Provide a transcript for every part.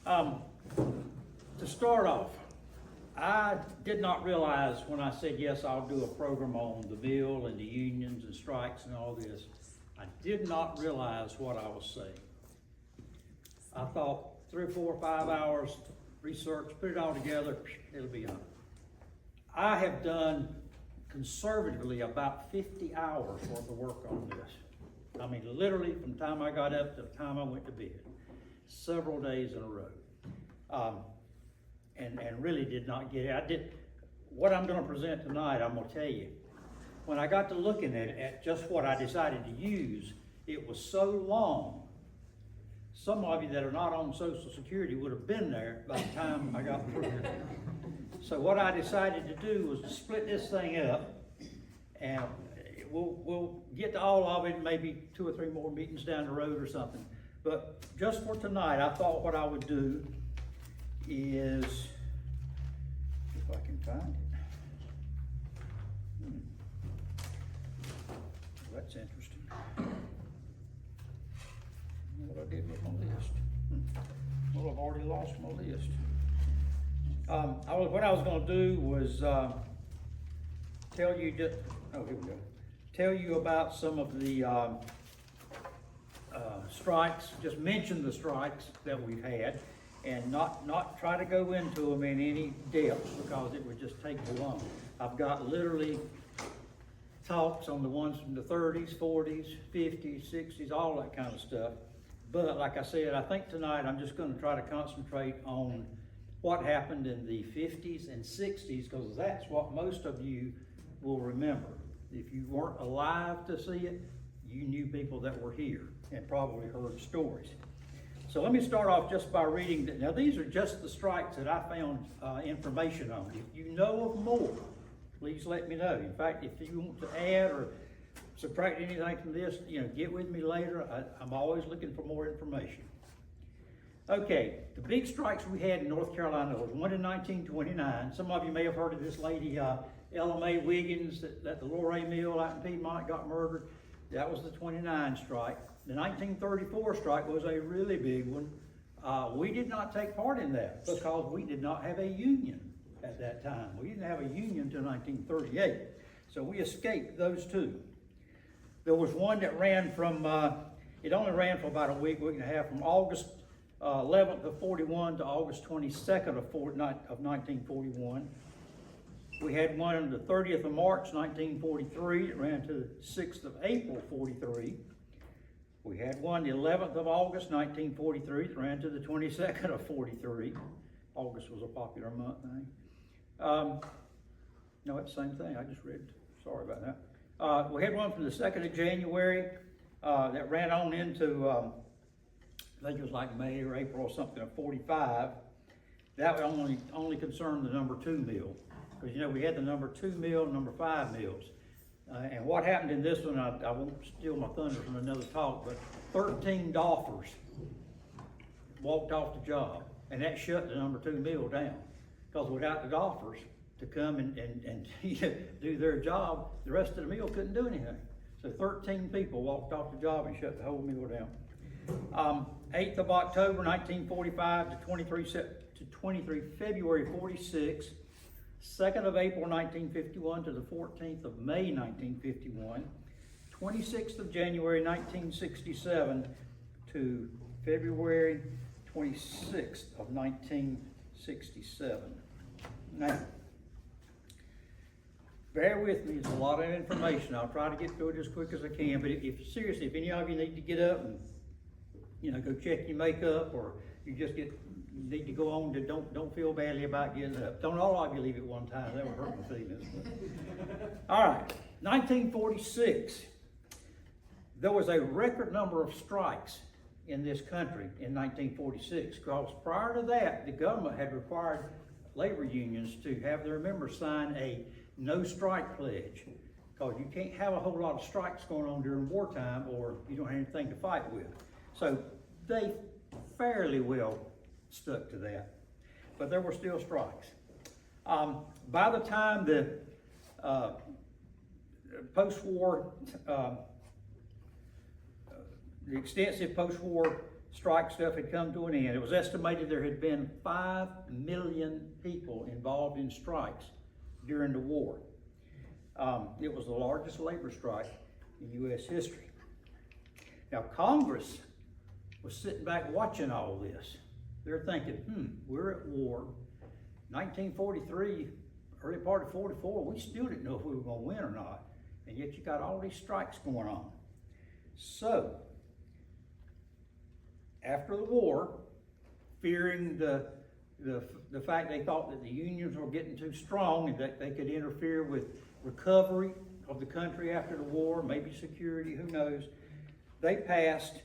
To start off, I did not realize when I said, yes, I'll do a program on the mill and the unions and strikes and all this, I did not realize what I was saying. I thought 3 or 4 or 5 hours research, put it all together, it'll be on. I have done conservatively about 50 hours worth of work on this. I mean, literally from the time I got up to the time I went to bed, several days in a row. And really did not get it. What I'm going to present tonight, I'm going to tell you. When I got to looking at just what I decided to use, it was so long. Some of you that are not on Social Security would have been there by the time I got through. So what I decided to do was to split this thing up, and we'll get to all of it, maybe 2 or 3 more meetings down the road or something. But just for tonight, I thought what I would do is, if I can find it. Well, that's interesting. What I did with my list. Well, I've already lost my list. What I was going to do was tell you just, oh, here we go. Tell you about some of the strikes, just mention the strikes that we've had, and not try to go into them in any depth because it would just take too long. I've got literally talks on the ones from the 30s, 40s, 50s, 60s, all that kind of stuff. But like I said, I think tonight I'm just going to try to concentrate on what happened in the 50s and 60s, because that's what most of you will remember. If you weren't alive to see it, you knew people that were here and probably heard stories. So let me start off just by reading. Now these are just the strikes that I found information on. If you know of more, please let me know. In fact, if you want to add or subtract anything from this, get with me later. I'm always looking for more information. Okay, the big strikes we had in North Carolina was one in 1929. Some of you may have heard of this lady, Ella Mae Wiggins, that the Lorraine Mill out in Piedmont got murdered. That was the 29 strike. The 1934 strike was a really big one. We did not take part in that because we did not have a union at that time. We didn't have a union until 1938. So we escaped those two. There was one that ran from, it only ran for about a week and a half, from August 11th of 41 to August 22nd of 1941. We had one on the 30th of March 1943 that ran to the 6th of April 43. We had one the 11th of August 1943 that ran to the 22nd of 43. August was a popular month, I think. No, it's the same thing. I just read. Sorry about that. We had one from the 2nd of January that ran on into, I think it was like May or April or something of 45. That only concerned the number 2 mill. Because we had the number 2 mill, number 5 mills. And what happened in this one, I won't steal my thunder from another talk, but 13 doffers walked off the job, and that shut the number 2 mill down. Because without the doffers to come and do their job, the rest of the mill couldn't do anything. So 13 people walked off the job and shut the whole mill down. 8th of October 1945 to 23 February 46. 2nd of April 1951 to the 14th of May 1951, 26th of January 1967 to February 26th of 1967. Now, bear with me, it's a lot of information. I'll try to get through it as quick as I can, but seriously, if any of you need to get up and go check your makeup, or you just need to go on, don't feel badly about getting up. Don't all of you leave at one time, that would hurt my feelings. All right, 1946. There was a record number of strikes in this country in 1946, because prior to that, the government had required labor unions to have their members sign a no strike pledge, because you can't have a whole lot of strikes going on during wartime or you don't have anything to fight with. So they fairly well stuck to that, but there were still strikes. By the time the post-war, the extensive post-war strike stuff had come to an end. It was estimated there had been 5 million people involved in strikes during the war. It was the largest labor strike in U.S. history. Now, Congress was sitting back watching all this. They're thinking, we're at war. 1943, early part of 44, we still didn't know if we were going to win or not. And yet you got all these strikes going on. So, after the war, fearing the fact they thought that the unions were getting too strong and that they could interfere with recovery of the country after the war, maybe security, who knows, they passed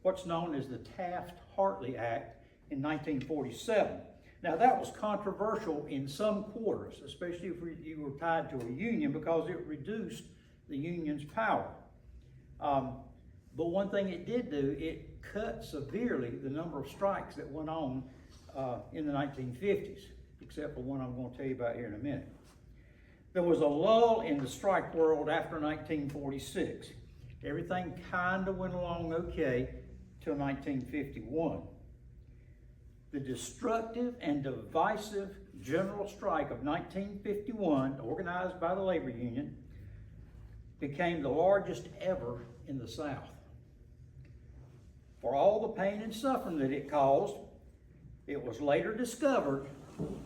what's known as the Taft-Hartley Act in 1947. Now that was controversial in some quarters, especially if you were tied to a union, because it reduced the union's power. But one thing it did do, it cut severely the number of strikes that went on in the 1950s, except for one I'm going to tell you about here in a minute. There was a lull in the strike world after 1946. Everything kind of went along okay till 1951. The destructive and divisive general strike of 1951, organized by the labor union, became the largest ever in the South. For all the pain and suffering that it caused, it was later discovered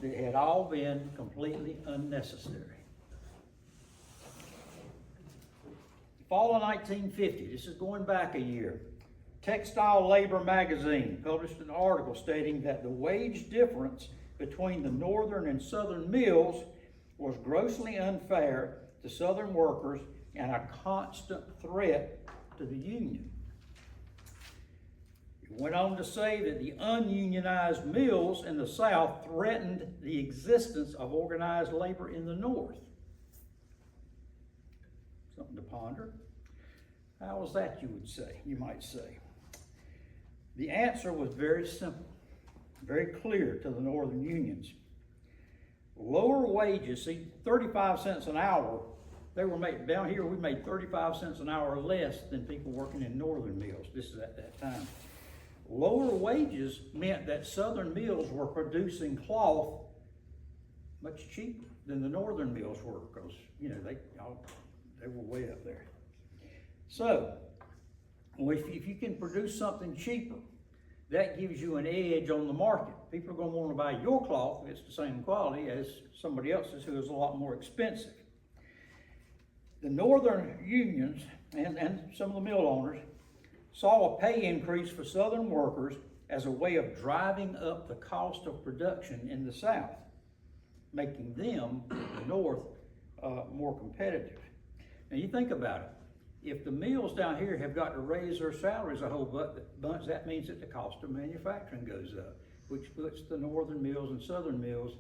that it had all been completely unnecessary. Fall of 1950, this is going back a year. Textile Labor magazine published an article stating that the wage difference between the northern and southern mills was grossly unfair to southern workers and a constant threat to the union. It went on to say that the ununionized mills in the South threatened the existence of organized labor in the North. Something to ponder. How was that, you might say? The answer was very simple, very clear to the northern unions. Lower wages, see, 35 cents an hour, they were making, down here we made 35 cents an hour less than people working in northern mills. This is at that time. Lower wages meant that southern mills were producing cloth much cheaper than the northern mills were, because, they were way up there. So, if you can produce something cheaper, that gives you an edge on the market. People are going to want to buy your cloth if it's the same quality as somebody else's who is a lot more expensive. The northern unions and some of the mill owners saw a pay increase for southern workers as a way of driving up the cost of production in the South, making them, the North, more competitive. Now you think about it. If the mills down here have got to raise their salaries a whole bunch, that means that the cost of manufacturing goes up, which puts the northern mills and southern mills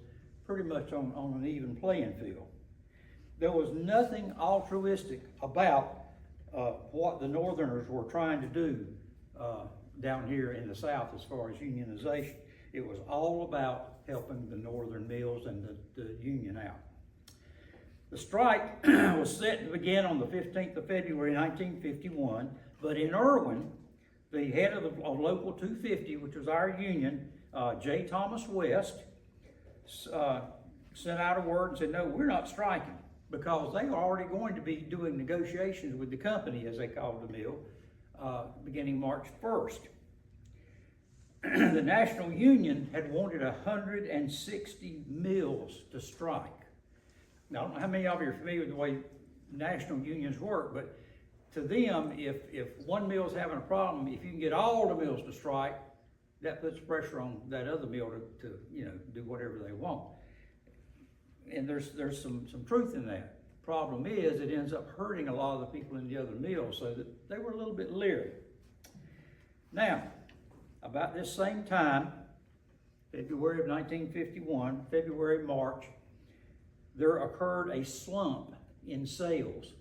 pretty much on an even playing field. There was nothing altruistic about what the northerners were trying to do down here in the South as far as unionization. It was all about helping the northern mills and the union out. The strike was set to begin on the 15th of February 1951, but in Erwin, the head of Local 250, which was our union, J. Thomas West, sent out a word and said, no, we're not striking, because they were already going to be doing negotiations with the company, as they called the mill, beginning March 1st. The National Union had wanted 160 mills to strike. Now, I don't know how many of you are familiar with the way national unions work, but to them, if one mill's having a problem, if you can get all the mills to strike, that puts pressure on that other mill to do whatever they want. And there's some truth in that. Problem is, it ends up hurting a lot of the people in the other mills, so that they were a little bit leery. Now, about this same time, February of 1951, February, March, there occurred a slump in sales.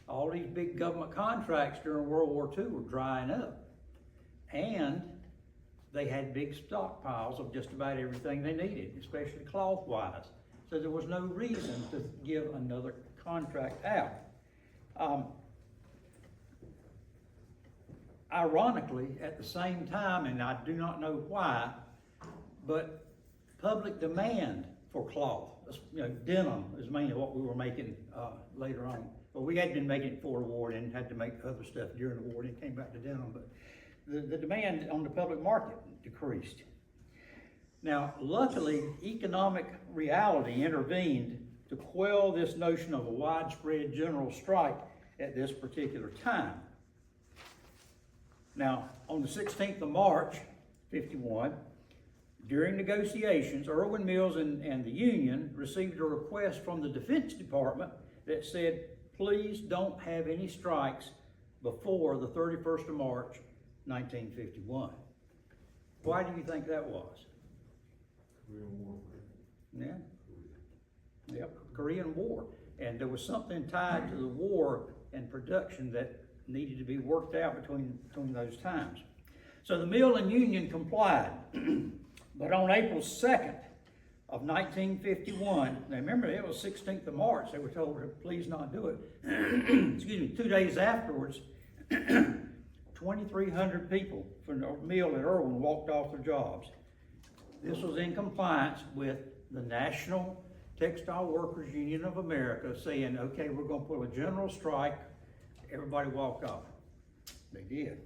All these big government contracts during World War II were drying up. And they had big stockpiles of just about everything they needed, especially cloth-wise. So there was no reason to give another contract out. ironically, at the same time, and I do not know why, but public demand for cloth, denim is mainly what we were making later on. Well, we had been making it before the war and had to make other stuff during the war, and it came back to denim, but the demand on the public market decreased. Now, luckily, economic reality intervened to quell this notion of a widespread general strike at this particular time. Now, on the 16th of March, 51, during negotiations, Erwin Mills and the union received a request from the Defense Department that said, please don't have any strikes before the 31st of March, 1951. Why do you think that was? Korean War. Yeah. Yep, Korean War. And there was something tied to the war and production that needed to be worked out between those times. So the mill and union complied. But on April 2nd of 1951, now remember it was 16th of March, they were told to please not do it. Excuse me, 2 days afterwards, 2,300 people from the mill at Erwin walked off their jobs. This was in compliance with the National Textile Workers Union of America saying, okay, we're going to put a general strike. Everybody walked off. They did.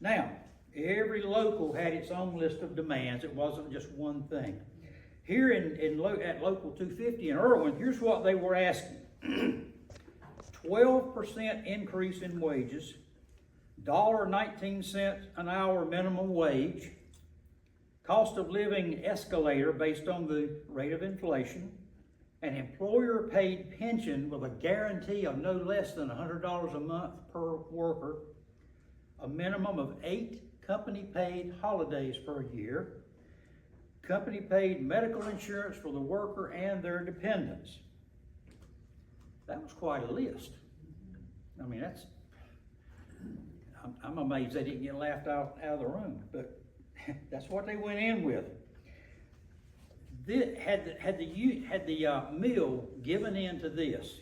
Now, every local had its own list of demands. It wasn't just one thing. Here at Local 250 in Erwin, here's what they were asking. 12% increase in wages, $1.19 an hour minimum wage, cost of living escalator based on the rate of inflation, an employer-paid pension with a guarantee of no less than $100 a month per worker, a minimum of 8 company-paid holidays per year, company-paid medical insurance for the worker and their dependents. That was quite a list. I mean, I'm amazed they didn't get laughed out of the room, but that's what they went in with. Had the mill given in to this,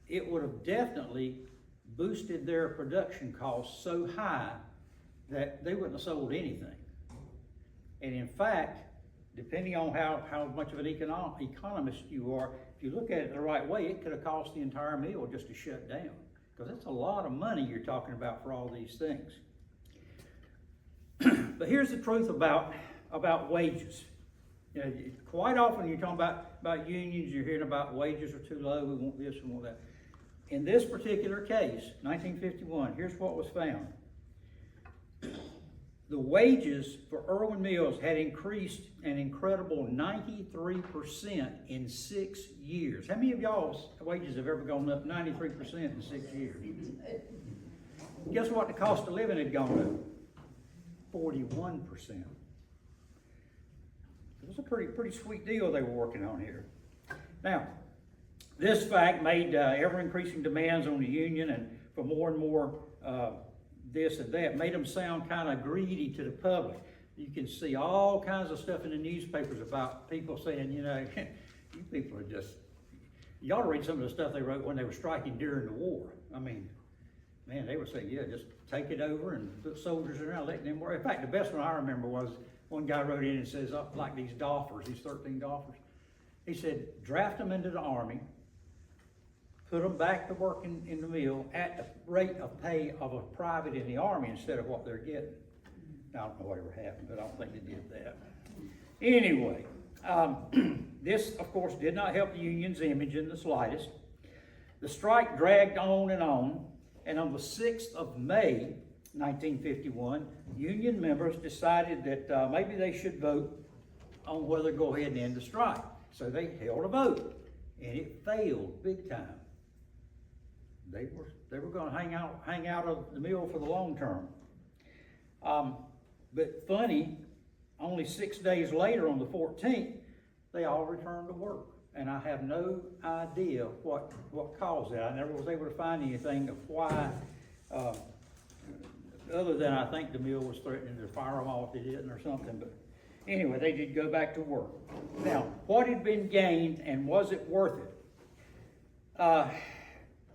it would have definitely boosted their production costs so high that they wouldn't have sold anything. And in fact, depending on how much of an economist you are, if you look at it the right way, it could have cost the entire mill just to shut down. Because that's a lot of money you're talking about for all these things. But here's the truth about wages. You know, quite often you're talking about unions, you're hearing about wages are too low, we want this, we want that. In this particular case, 1951, here's what was found. The wages for Erwin Mills had increased an incredible 93% in 6 years. How many of y'all's wages have ever gone up 93% in 6 years? Guess what the cost of living had gone up? 41%. It was a pretty sweet deal they were working on here. Now, this fact made ever increasing demands on the union and for more and more this and that, made them sound kind of greedy to the public. You can see all kinds of stuff in the newspapers about people saying, you know, you people are just, you ought to read some of the stuff they wrote when they were striking during the war. I mean, man, they were saying, yeah, just take it over and put soldiers around, letting them work. In fact, the best one I remember was one guy wrote in and says, like these doffers, these 13 doffers. He said, draft them into the Army, put them back to work in the mill at the rate of pay of a private in the Army instead of what they're getting. Now, I don't know whatever happened, but I don't think they did that. Anyway, this, of course, did not help the union's image in the slightest. The strike dragged on, and on the 6th of May, 1951, union members decided that maybe they should vote on whether to go ahead and end the strike. So they held a vote, and it failed big time. They were going to hang out of the mill for the long term. But funny, only 6 days later, on the 14th, they all returned to work. And I have no idea what caused that. I never was able to find anything of why, other than I think the mill was threatening to fire them off if they didn't or something. But anyway, they did go back to work. Now, what had been gained and was it worth it?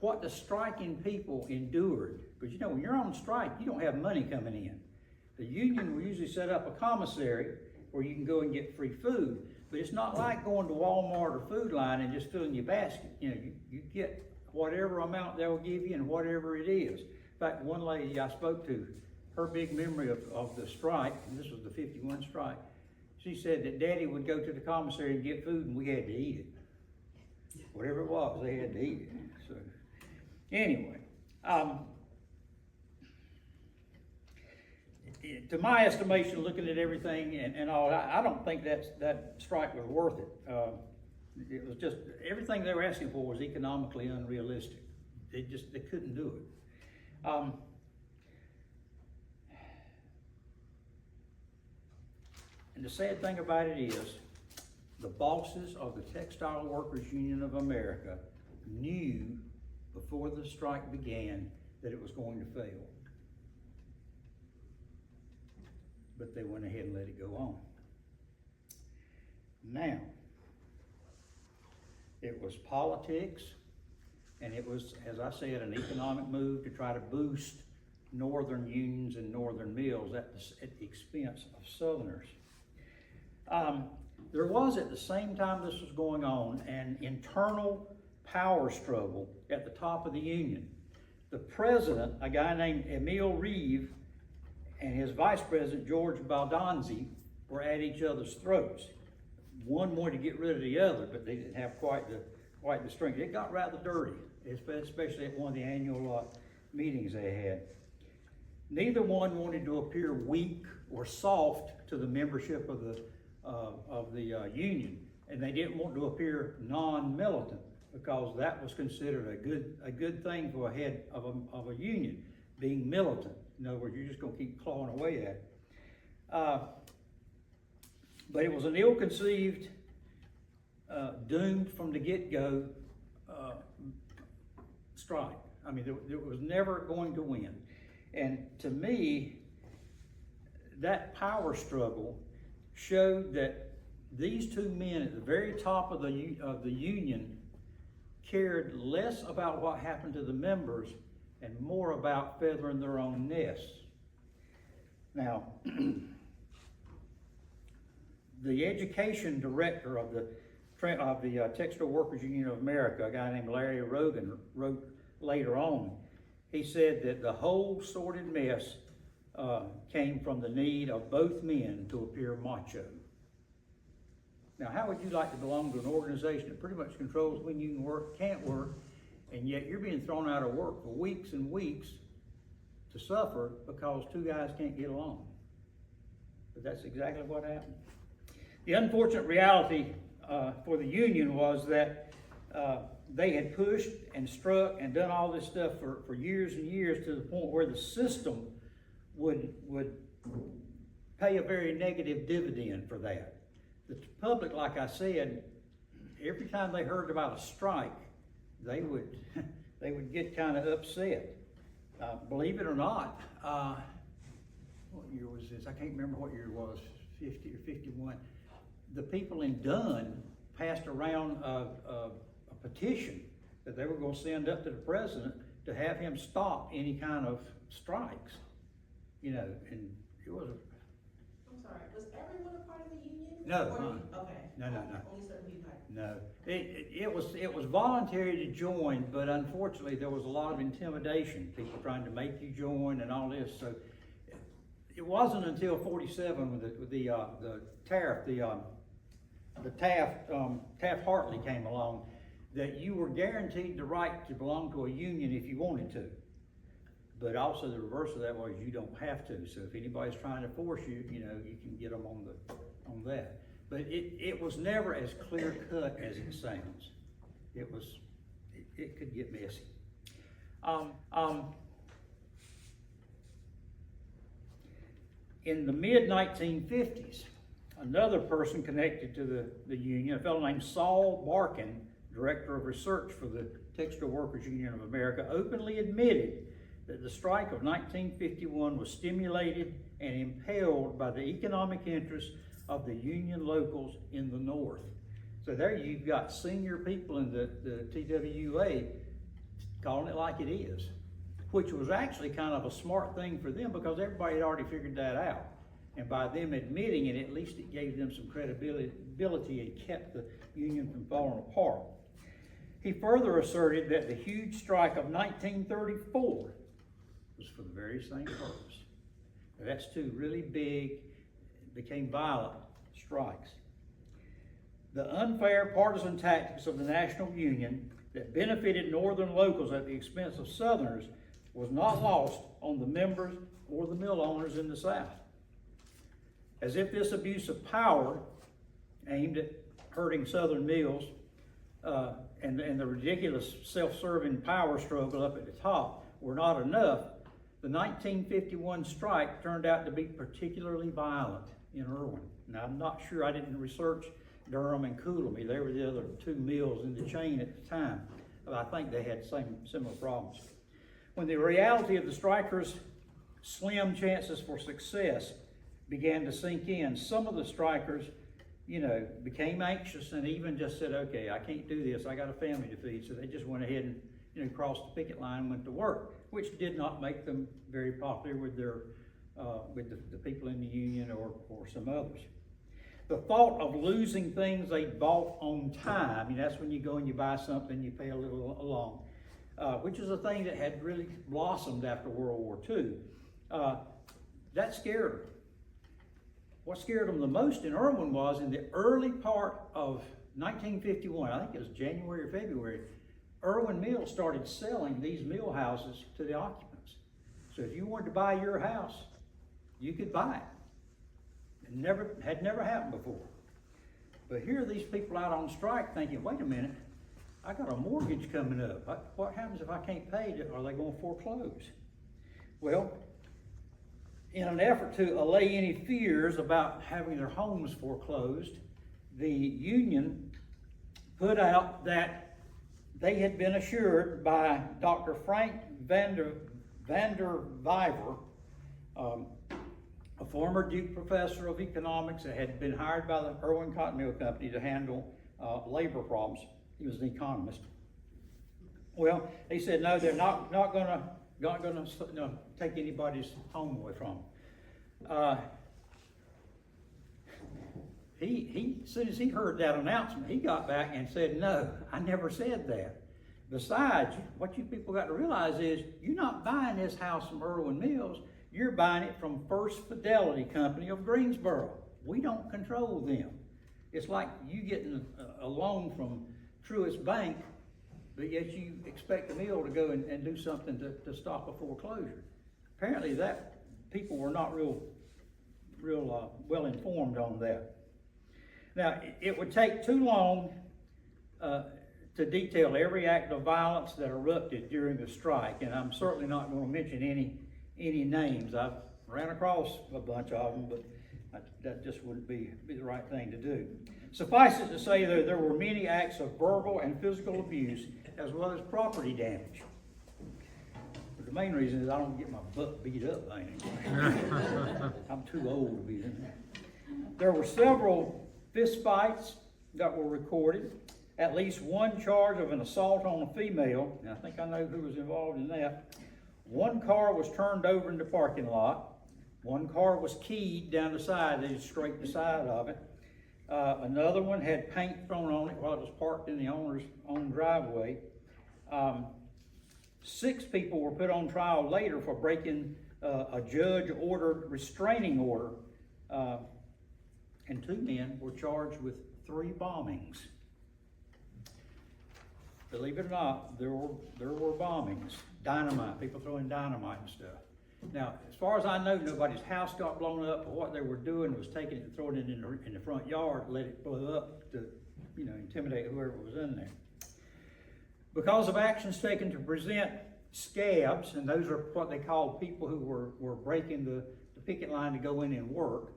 what the striking people endured. Because you know, when you're on strike, you don't have money coming in. The union will usually set up a commissary where you can go and get free food. But it's not like going to Walmart or Food Line and just filling your basket. You know, you get whatever amount they'll give you and whatever it is. In fact, one lady I spoke to, her big memory of the strike, and this was the 51 strike, she said that Daddy would go to the commissary and get food and we had to eat it. Whatever it was, they had to eat it. So, anyway, to my estimation, looking at everything and all, I don't think that strike was worth it. It was just, everything they were asking for was economically unrealistic. They couldn't do it. And the sad thing about it is, the bosses of the Textile Workers Union of America knew before the strike began that it was going to fail. But they went ahead and let it go on. Now, it was politics, and it was, as I said, an economic move to try to boost northern unions and northern mills at the expense of southerners. There was, at the same time this was going on, an internal power struggle at the top of the union. The president, a guy named Emil Reeve, and his vice president, George Baldonzi, were at each other's throats. One wanted to get rid of the other, but they didn't have quite the strength. It got rather dirty, especially at one of the annual meetings they had. Neither one wanted to appear weak or soft to the membership of the union, and they didn't want to appear non-militant, because that was considered a good thing for a head of a union, being militant. In other words, you're just going to keep clawing away at it. But it was an ill-conceived, doomed from the get-go strike. I mean, it was never going to win. And to me, that power struggle showed that these two men at the very top of the union cared less about what happened to the members and more about feathering their own nests. Now, the education director of the Textile Workers Union of America, a guy named Larry Rogan, wrote later on, he said that the whole sordid mess came from the need of both men to appear macho. Now, how would you like to belong to an organization that pretty much controls when you can work, can't work, and yet you're being thrown out of work for weeks and weeks to suffer because two guys can't get along? But that's exactly what happened. The unfortunate reality for the union was that they had pushed and struck and done all this stuff for years and years, to the point where the system would pay a very negative dividend for that. The public, like I said, every time they heard about a strike, they would get kind of upset. Believe it or not, what year was this? I can't remember what year it was, 50 or 51. The people in Dunn passed around a petition that they were going to send up to the president to have him stop any kind of strikes. You know, and it was I'm sorry, was everyone a part of the union? No. Okay. No. Only certain people. No, it was voluntary to join, but unfortunately there was a lot of intimidation, people trying to make you join and all this. So it wasn't until '47 with the tariff, the Taft-Hartley came along, that you were guaranteed the right to belong to a union if you wanted to. But also the reverse of that was you don't have to. So if anybody's trying to force you, you know, you can get them on that. But it was never as clear cut as it sounds. It could get messy. In the mid-1950s, another person connected to the union, a fellow named Saul Barkin, director of research for the Textile Workers Union of America, openly admitted that the strike of 1951 was stimulated and impelled by the economic interests of the union locals in the North. So there you've got senior people in the TWA calling it like it is, which was actually kind of a smart thing for them because everybody had already figured that out. And by them admitting it, at least it gave them some credibility and kept the union from falling apart. He further asserted that the huge strike of 1934 was for the very same purpose. Now, that's two really big, became violent strikes. The unfair partisan tactics of the National Union that benefited Northern locals at the expense of Southerners was not lost on the members or the mill owners in the South. As if this abuse of power aimed at hurting Southern mills and the ridiculous self-serving power struggle up at the top were not enough, the 1951 strike turned out to be particularly violent in Erwin. Now, I'm not sure, I didn't research Durham and Coolamy. They were the other two mills in the chain at the time, but I think they had similar problems. When the reality of the strikers' slim chances for success began to sink in, some of the strikers, became anxious and even just said, okay, I can't do this, I got a family to feed, so they just went ahead and crossed the picket line and went to work, which did not make them very popular with the people in the union or some others. The thought of losing things they bought on time, that's when you go and you buy something, you pay a little along, which is a thing that had really blossomed after World War II. That scared them. What scared them the most in Erwin was in the early part of 1951, I think it was January or February, Erwin Mill started selling these mill houses to the occupants. So if you wanted to buy your house, you could buy it. It had never happened before. But here are these people out on strike thinking, wait a minute, I got a mortgage coming up. What happens if I can't pay it? Are they going to foreclose? Well, in an effort to allay any fears about having their homes foreclosed, the union put out that they had been assured by Dr. Frank Vander Viver, a former Duke professor of economics that had been hired by the Erwin Cotton Mill Company to handle labor problems. He was an economist. Well, he said, no, they're not going to take anybody's home away from them. As soon as he heard that announcement, he got back and said, no, I never said that. Besides, what you people got to realize is you're not buying this house from Erwin Mills, you're buying it from First Fidelity Company of Greensboro. We don't control them. It's like you getting a loan from Truist Bank, but yet you expect the mill to go and do something to stop a foreclosure. Apparently that people were not real well informed on that. Now, it would take too long to detail every act of violence that erupted during the strike, and I'm certainly not going to mention any names. I've ran across a bunch of them, but that just wouldn't be the right thing to do. Suffice it to say that there were many acts of verbal and physical abuse, as well as property damage. But the main reason is I don't get my butt beat up by anyone. I'm too old to be in there. There were several fist fights that were recorded, at least one charge of an assault on a female, and I think I know who was involved in that. One car was turned over in the parking lot. One car was keyed down the side, they just scraped the side of it. Another one had paint thrown on it while it was parked in the owner's own driveway. 6 people were put on trial later for breaking a judge-ordered restraining order, and 2 men were charged with 3 bombings. Believe it or not, there were bombings, dynamite, people throwing dynamite and stuff. Now, as far as I know, nobody's house got blown up, but what they were doing was taking it and throwing it in the front yard, let it blow up to, intimidate whoever was in there. Because of actions taken to present scabs, and those are what they called people who were breaking the picket line to go in and work,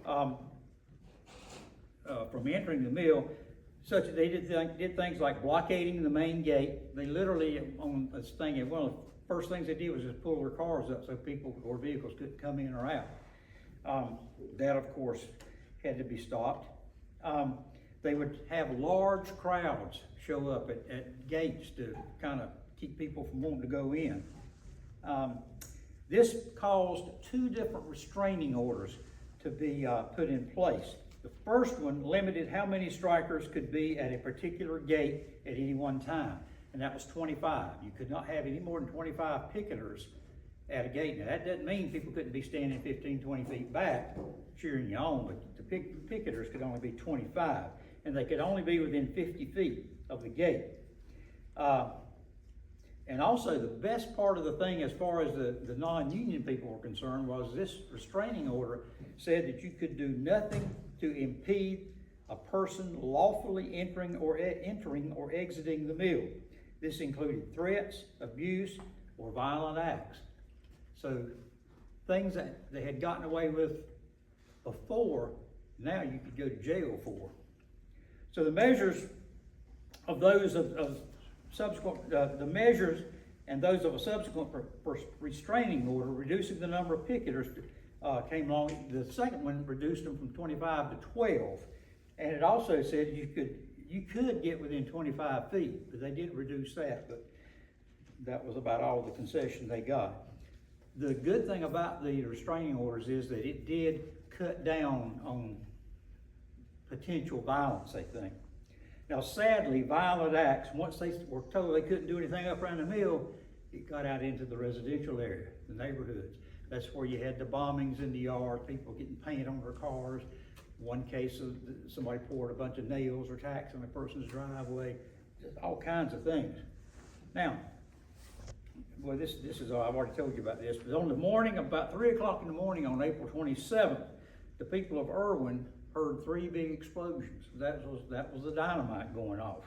from entering the mill, such that they did things like blockading the main gate. They literally, on this thing, one of the first things they did was just pull their cars up so people or vehicles couldn't come in or out. That, of course, had to be stopped. They would have large crowds show up at gates to kind of keep people from wanting to go in. This caused 2 different restraining orders to be put in place. The first one limited how many strikers could be at a particular gate at any one time, and that was 25. You could not have any more than 25 picketers at a gate. Now, that doesn't mean people couldn't be standing 15, 20 feet back cheering you on, but the picketers could only be 25, and they could only be within 50 feet of the gate. And also, the best part of the thing as far as the non-union people were concerned was this restraining order said that you could do nothing to impede a person lawfully entering or exiting the mill. This included threats, abuse, or violent acts. So things that they had gotten away with before, now you could go to jail for. So the measures of those of subsequent, the measures and those of a subsequent restraining order, reducing the number of picketers, came along. The second one reduced them from 25 to 12, and it also said you could get within 25 feet, but they did reduce that, but that was about all the concession they got. The good thing about the restraining orders is that it did cut down on potential violence, I think. Now, sadly, violent acts, once they were told they couldn't do anything up around the mill, it got out into the residential area, the neighborhoods. That's where you had the bombings in the yard, people getting paint on their cars. One case of somebody poured a bunch of nails or tacks on a person's driveway, just all kinds of things. Now, well, this is, I've already told you about this, but on the morning, about 3 o'clock in the morning on April 27th, the people of Erwin heard 3 big explosions. That was the dynamite going off.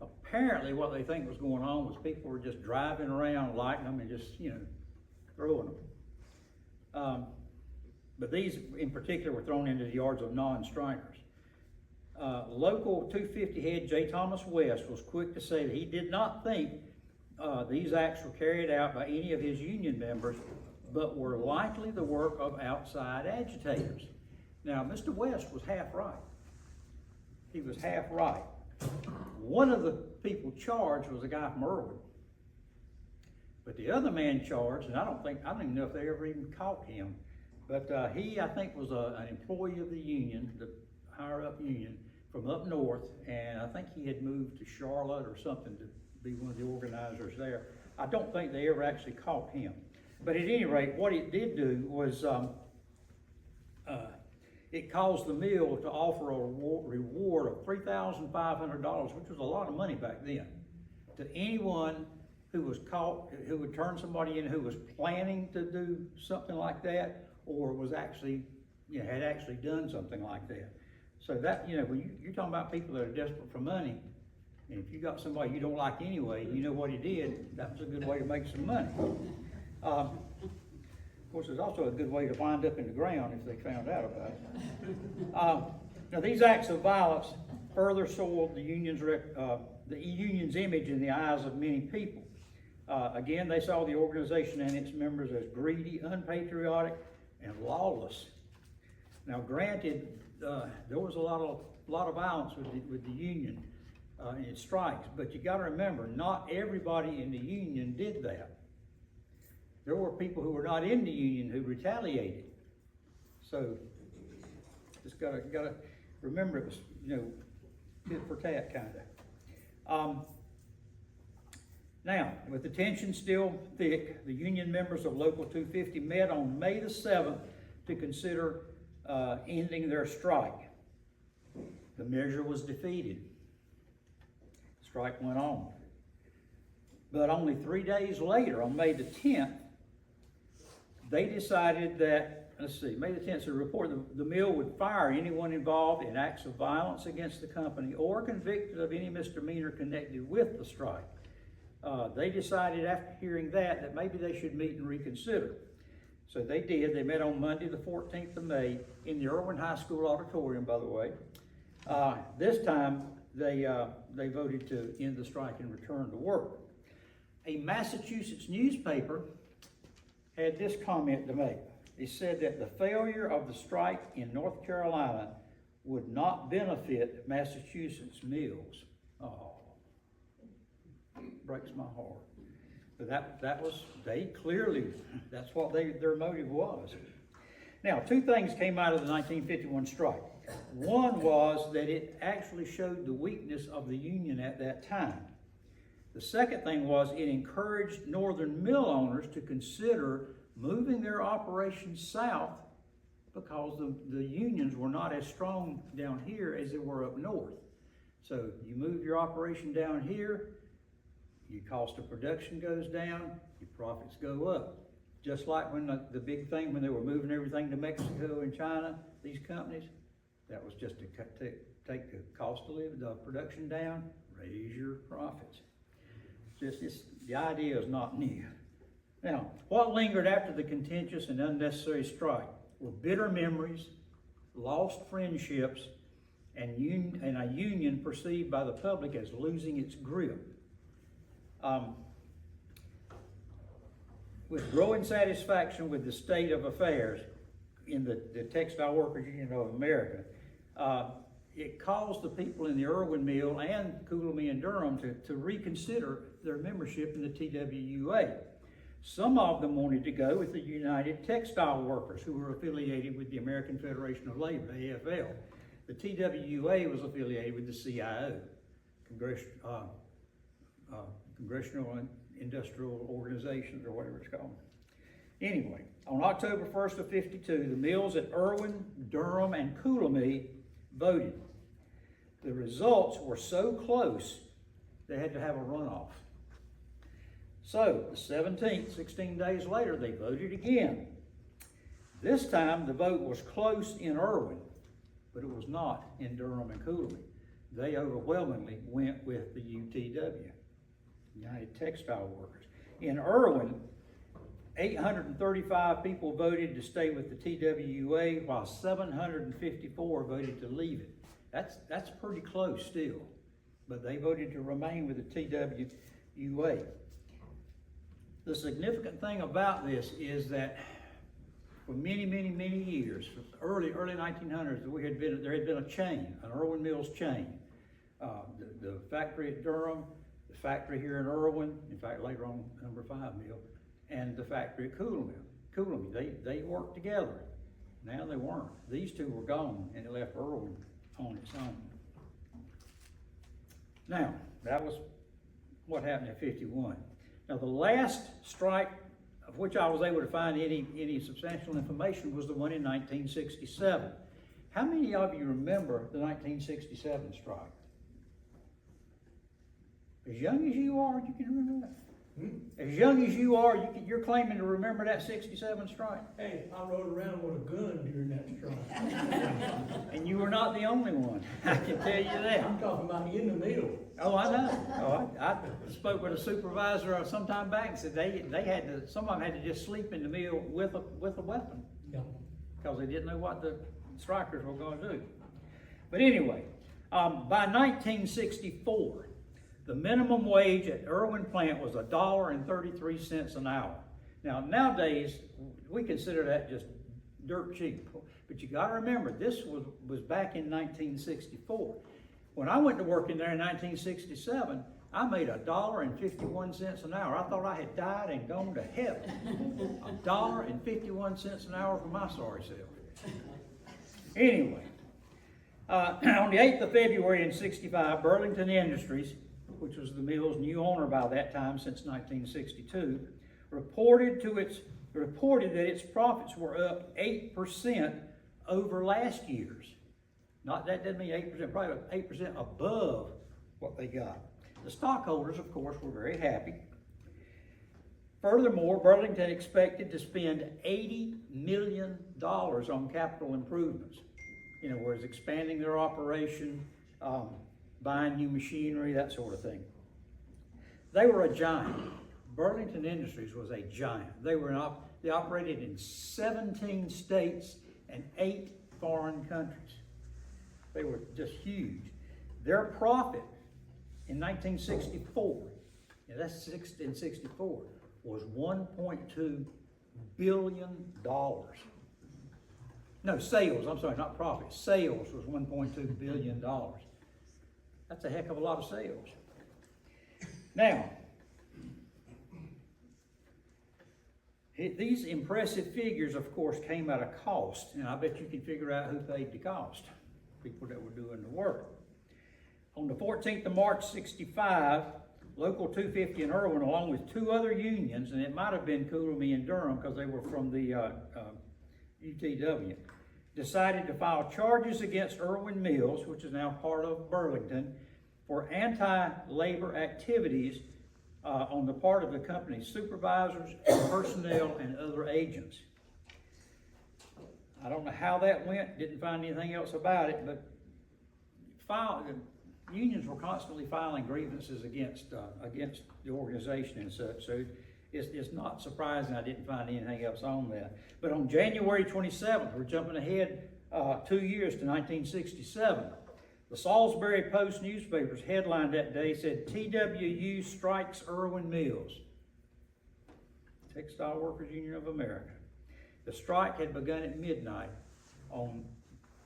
Apparently what they think was going on was people were just driving around, lighting them and just, throwing them. But these in particular were thrown into the yards of non-strikers. Local 250 head J. Thomas West was quick to say that he did not think these acts were carried out by any of his union members, but were likely the work of outside agitators. Now, Mr. West was half right. He was half right. One of the people charged was a guy from Erwin. But the other man charged, and I don't even know if they ever even caught him, but he, I think, was an employee of the union, the higher up union, from up north, and I think he had moved to Charlotte or something to be one of the organizers there. I don't think they ever actually caught him. But at any rate, what it did do was it caused the mill to offer a reward of $3,500, which was a lot of money back then, to anyone who was caught, who would turn somebody in who was planning to do something like that, or was actually, had actually done something like that. So that, when you're talking about people that are desperate for money, and if you got somebody you don't like anyway, you know what he did, that was a good way to make some money. Of course, it's also a good way to wind up in the ground if they found out about it. Now, these acts of violence further soiled the union's image in the eyes of many people. Again, they saw the organization and its members as greedy, unpatriotic, and lawless. Now, granted, there was a lot of violence with the union and its strikes, but you got to remember, not everybody in the union did that. There were people who were not in the union who retaliated. So, just gotta remember it was, tit for tat kind of. Now, with the tension still thick, the union members of Local 250 met on May the 7th to consider ending their strike. The measure was defeated. The strike went on. But only 3 days later, on May the 10th, they decided that, May the 10th, so reported the mill would fire anyone involved in acts of violence against the company or convicted of any misdemeanor connected with the strike. They decided after hearing that maybe they should meet and reconsider. So they did. They met on Monday the 14th of May in the Erwin High School auditorium, by the way. This time they voted to end the strike and return to work. A Massachusetts newspaper had this comment to make. It said that the failure of the strike in North Carolina would not benefit Massachusetts mills. Oh. breaks my heart. But that was, they clearly, that's what their motive was. Now, two things came out of the 1951 strike. One was that it actually showed the weakness of the Union at that time. The second thing was it encouraged northern mill owners to consider moving their operations south because the unions were not as strong down here as they were up north. So you move your operation down here, your cost of production goes down, your profits go up. Just like when the big thing, when they were moving everything to Mexico and China, these companies, that was just to take the cost of living, the production down, raise your profits. The idea is not new. Now, what lingered after the contentious and unnecessary strike were bitter memories, lost friendships, and a union perceived by the public as losing its grip. With growing satisfaction with the state of affairs in the Textile Workers Union of America, it caused the people in the Erwin Mill and Coolamy and Durham to reconsider their membership in the TWUA. Some of them wanted to go with the United Textile Workers, who were affiliated with the American Federation of Labor, AFL. The TWUA was affiliated with the CIO, Congressional and Industrial Organizations, or whatever it's called. Anyway, on October 1st of 52, the mills at Erwin, Durham, and Coolamy voted. The results were so close, they had to have a runoff. So, the 17th, 16 days later, they voted again. This time, the vote was close in Erwin, but it was not in Durham and Coolamy. They overwhelmingly went with the UTW, United Textile Workers. In Erwin, 835 people voted to stay with the TWUA, while 754 voted to leave it. That's pretty close still, but they voted to remain with the TWUA. The significant thing about this is that for many, many, many years, early 1900s, there had been a chain, an Erwin Mills chain. The factory at Durham, the factory here in Erwin, in fact later on number 5 mill, and the factory at Coolamy. They worked together. Now they weren't. These two were gone, and it left Erwin on its own. Now, that was what happened in 51. Now, the last strike of which I was able to find any substantial information was the one in 1967. How many of you remember the 1967 strike? As young as you are, you can remember that. As young as you are, you're claiming to remember that 67 strike. Hey, I rode around with a gun during that strike. And you were not the only one, I can tell you that. I'm talking about in the middle. Oh, I know. Oh, I spoke with a supervisor some time back and said they had to, some of them had to just sleep in the mill with a weapon. Yeah. Because they didn't know what the strikers were going to do. But anyway, by 1964, the minimum wage at Erwin plant was $1.33 an hour. Now, nowadays, we consider that just dirt cheap. But you got to remember, this was back in 1964. When I went to work in there in 1967, I made $1.51 an hour. I thought I had died and gone to heaven. $1.51 an hour for my sorry self. Anyway, on the 8th of February in 65, Burlington Industries, which was the mill's new owner by that time since 1962, reported that its profits were up 8% over last year's. That didn't mean 8%, probably 8% above what they got. The stockholders, of course, were very happy. Furthermore, Burlington expected to spend $80 million on capital improvements. In other words, expanding their operation, buying new machinery, that sort of thing. They were a giant. Burlington Industries was a giant. They operated in 17 states and 8 foreign countries. They were just huge. Their profit in 1964, and that's in 64, was $1.2 billion. No, sales, I'm sorry, not profit. Sales was $1.2 billion. That's a heck of a lot of sales. Now, These impressive figures, of course, came at a cost, and I bet you can figure out who paid the cost. People that were doing the work. On the 14th of March, 65, Local 250 in Erwin, along with two other unions, and it might have been Cooley and Durham because they were from the UTW, decided to file charges against Erwin Mills, which is now part of Burlington, for anti-labor activities on the part of the company's supervisors, personnel, and other agents. I don't know how that went, didn't find anything else about it, but unions were constantly filing grievances against the organization and such, so it's not surprising I didn't find anything else on that. But on January 27th, we're jumping ahead 2 years to 1967, the Salisbury Post newspaper's headline that day said, "TWU strikes Erwin Mills, Textile Workers Union of America." The strike had begun at midnight on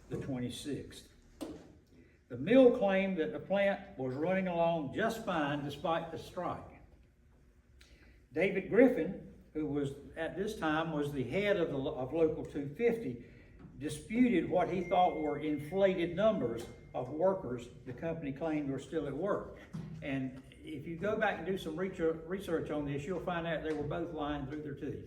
the 26th. The mill claimed that the plant was running along just fine despite the strike. David Griffin, who was at this time was the head of Local 250, disputed what he thought were inflated numbers of workers the company claimed were still at work. And if you go back and do some research on this, you'll find out they were both lying through their teeth.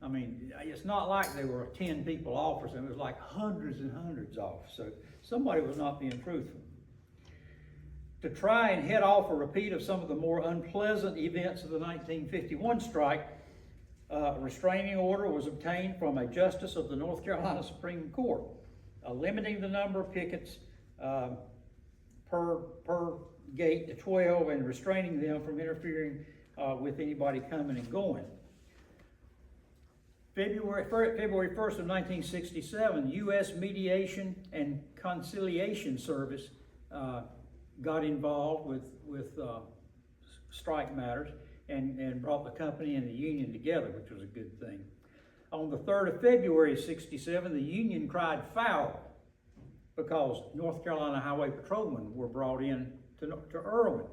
I mean, it's not like there were 10 people off or something. It was like hundreds and hundreds off. So somebody was not being truthful. To try and head off a repeat of some of the more unpleasant events of the 1951 strike, a restraining order was obtained from a justice of the North Carolina Supreme Court, limiting the number of pickets per gate to 12 and restraining them from interfering with anybody coming and going. February 1st of 1967, U.S. Mediation and Conciliation Service got involved with strike matters and brought the company and the union together, which was a good thing. On the 3rd of February 67, the union cried foul because North Carolina Highway Patrolmen were brought in to Erwin.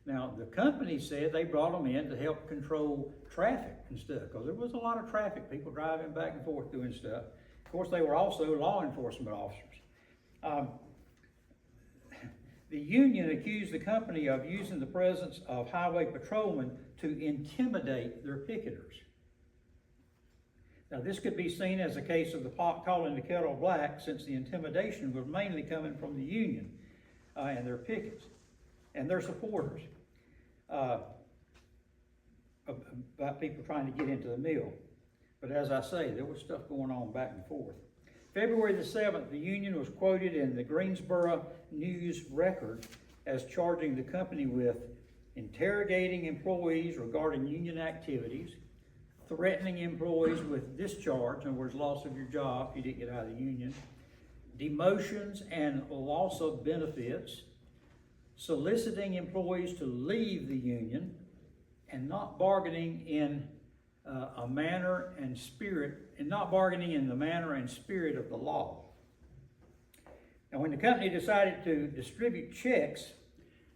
Now, the company said they brought them in to help control traffic and stuff, because there was a lot of traffic, people driving back and forth doing stuff. Of course, they were also law enforcement officers. The union accused the company of using the presence of highway patrolmen to intimidate their picketers. Now, this could be seen as a case of the pot calling the kettle black, since the intimidation was mainly coming from the union and their pickets and their supporters about people trying to get into the mill. But as I say, there was stuff going on back and forth. February the 7th, the union was quoted in the Greensboro News Record as charging the company with interrogating employees regarding union activities, threatening employees with discharge, in other words, loss of your job if you didn't get out of the union, demotions and loss of benefits, soliciting employees to leave the union, and not bargaining in a manner and spirit, and not bargaining in the manner and spirit of the law. Now, when the company decided to distribute checks,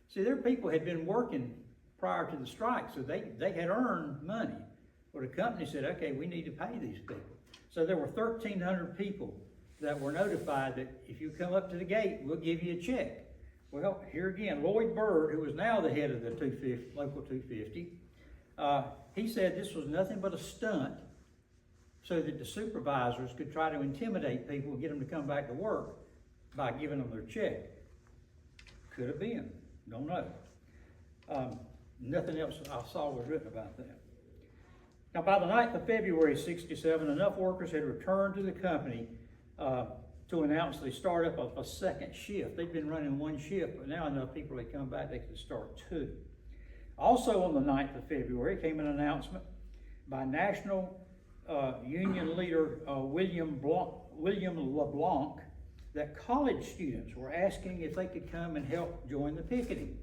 see, their people had been working prior to the strike, so they had earned money. Well, the company said, okay, we need to pay these people. So there were 1,300 people that were notified that if you come up to the gate, we'll give you a check. Well, here again, Lloyd Bird, who was now the head of the Local 250, he said this was nothing but a stunt so that the supervisors could try to intimidate people and get them to come back to work by giving them their check. Could have been, don't know. Nothing else I saw was written about that. Now, by the 9th of February 67, enough workers had returned to the company to announce the startup of a second shift. They'd been running one shift, but now enough people had come back they could start two. Also on the 9th of February came an announcement by National Union leader William LeBlanc that college students were asking if they could come and help join the picketing.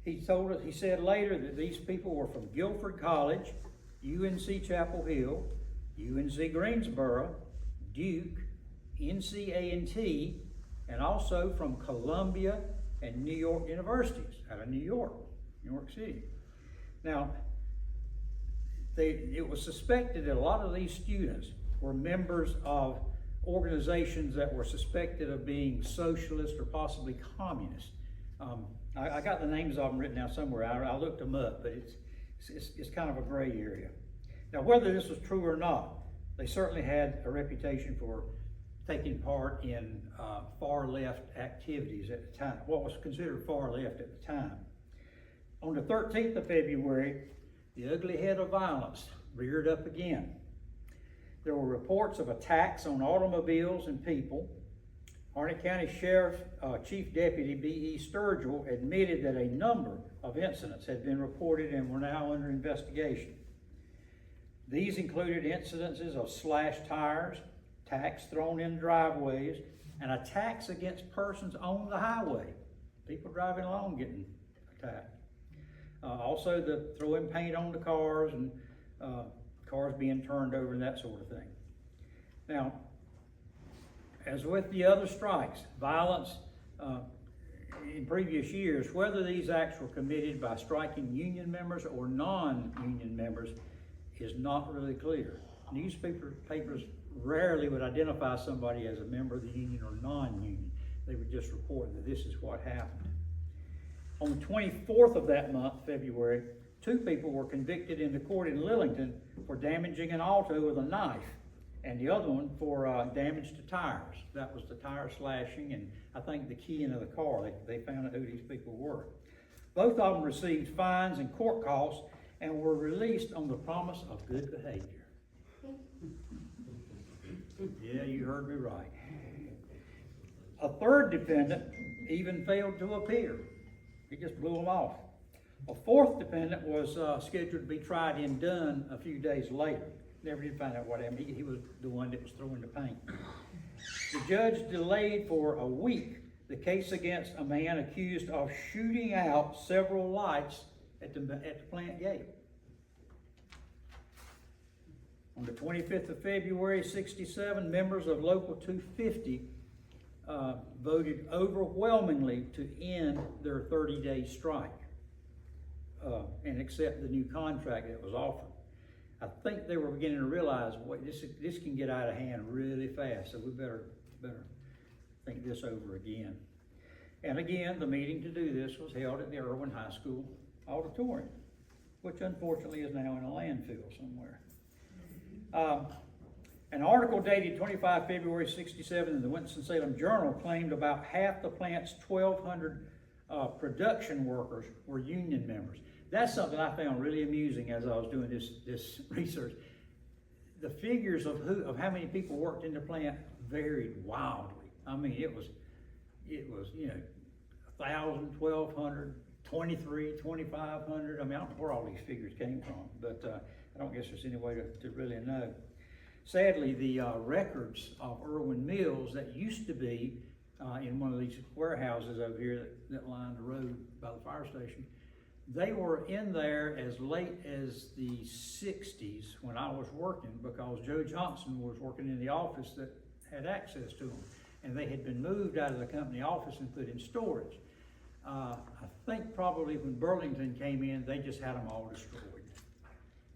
He said later that these people were from Guilford College, UNC Chapel Hill, UNC Greensboro, Duke, NC and also from Columbia and New York universities out of New York City. Now, it was suspected that a lot of these students were members of organizations that were suspected of being socialist or possibly communist. I got the names of them written down somewhere. I looked them up, but it's kind of a gray area. Now, whether this was true or not, they certainly had a reputation for taking part in far left activities at the time, what was considered far left at the time. On the 13th of February, the ugly head of violence reared up again. There were reports of attacks on automobiles and people. Harnett County Sheriff Chief Deputy B.E. Sturgill admitted that a number of incidents had been reported and were now under investigation. These included incidences of slashed tires, tacks thrown in driveways, and attacks against persons on the highway. People driving along getting attacked. Also the throwing paint on the cars and cars being turned over and that sort of thing. Now, as with the other strikes, violence in previous years, whether these acts were committed by striking union members or non-union members is not really clear. Newspapers rarely would identify somebody as a member of the union or non-union. They would just report that this is what happened. On the 24th of that month, February, 2 people were convicted in the court in Lillington for damaging an auto with a knife, and the other one for damage to tires. That was the tire slashing and I think the keying of the car. They found out who these people were. Both of them received fines and court costs and were released on the promise of good behavior. Yeah, you heard me right. A third defendant even failed to appear. He just blew them off. A fourth defendant was scheduled to be tried in Dunn a few days later. Never did find out what happened. He was the one that was throwing the paint. The judge delayed for a week the case against a man accused of shooting out several lights at the plant gate. On the 25th of February, 67 members of Local 250 voted overwhelmingly to end their 30-day strike and accept the new contract that was offered. I think they were beginning to realize, wait, this can get out of hand really fast, so we better think this over again. And again, the meeting to do this was held at the Erwin High School auditorium, which unfortunately is now in a landfill somewhere. An article dated 25 February 67 in the Winston-Salem Journal claimed about half the plant's 1,200 production workers were union members. That's something I found really amusing as I was doing this research. The figures of how many people worked in the plant varied wildly. I mean, it was 1,000, 1,200, 23, 2,500. I mean, I don't know where all these figures came from, but I don't guess there's any way to really know. Sadly, the records of Erwin Mills that used to be in one of these warehouses over here that lined the road by the fire station, they were in there as late as the 60s when I was working, because Joe Johnson was working in the office that had access to them. And they had been moved out of the company office and put in storage. I think probably when Burlington came in, they just had them all destroyed.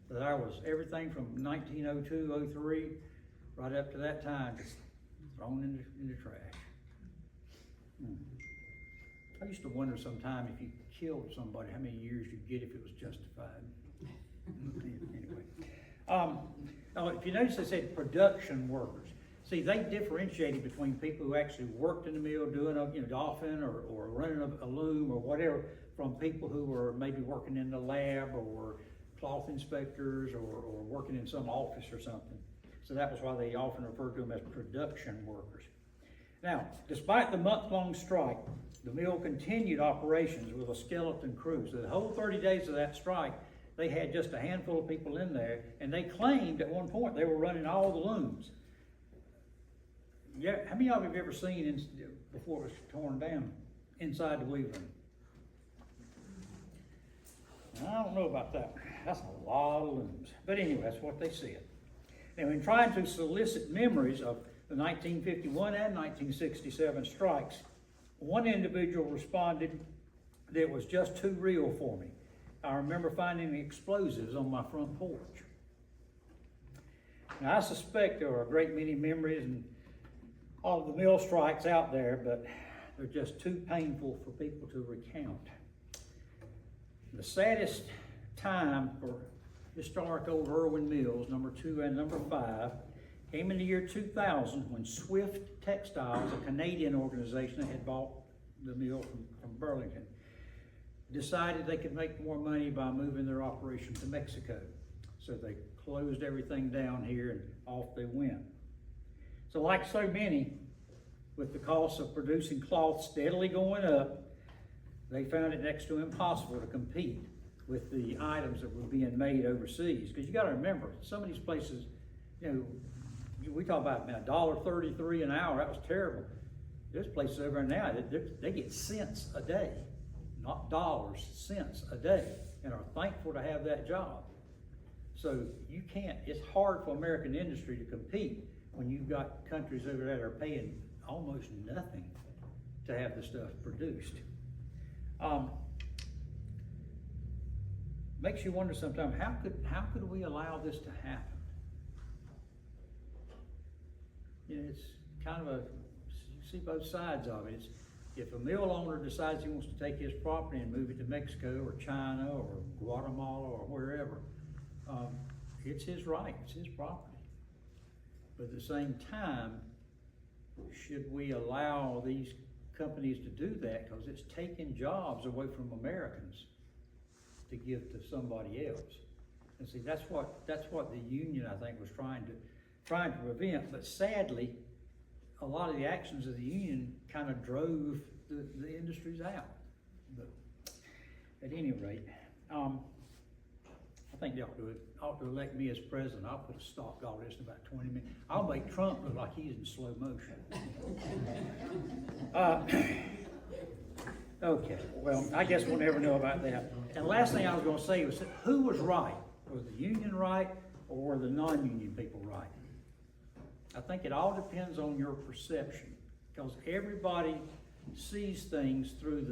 But there was everything from 1902, 03, right up to that time, just thrown in the trash. I used to wonder sometime if you killed somebody, how many years you'd get if it was justified. Anyway, if you notice, they said production workers. See, they differentiated between people who actually worked in the mill doing a dolphin or running a loom or whatever, from people who were maybe working in the lab or were cloth inspectors or working in some office or something. So that was why they often referred to them as production workers. Now, despite the month-long strike, the mill continued operations with a skeleton crew. So the whole 30 days of that strike, they had just a handful of people in there, and they claimed at one point they were running all the looms. Yeah, how many of you have ever seen, before it was torn down, inside the weave room? I don't know about that. That's a lot of looms. But anyway, that's what they said. Now, in trying to solicit memories of the 1951 and 1967 strikes, one individual responded that it was just too real for me. I remember finding the explosives on my front porch. Now, I suspect there are a great many memories and all of the mill strikes out there, but they're just too painful for people to recount. The saddest time for historic old Erwin mills, number 2 and number 5, came in the year 2000 when Swift Textiles, a Canadian organization that had bought the mill from Burlington, decided they could make more money by moving their operation to Mexico. So they closed everything down here and off they went. So like so many, with the cost of producing cloth steadily going up, they found it next to impossible to compete with the items that were being made overseas. Because you got to remember, some of these places, you know, we talk about $1.33 an hour. That was terrible. There's places over now that they get cents a day, not dollars, cents a day, and are thankful to have that job. So you can't. It's hard for American industry to compete when you've got countries over there that are paying almost nothing to have the stuff produced. Makes you wonder sometimes, how could we allow this to happen? You know, it's kind of you see both sides of it. It's, if a mill owner decides he wants to take his property and move it to Mexico or China or Guatemala or wherever, it's his right, it's his property. But at the same time, should we allow these companies to do that? Because it's taking jobs away from Americans to give to somebody else. And see, that's what the union, I think, was trying to prevent. But sadly, a lot of the actions of the union kind of drove the industries out. But at any rate, I think they ought to elect me as president. I'll put a stop to all this in about 20 minutes. I'll make Trump look like he's in slow motion. Okay, well, I guess we'll never know about that. And the last thing I was going to say was, who was right? Was the union right, or were the non-union people right? I think it all depends on your perception, because everybody sees things through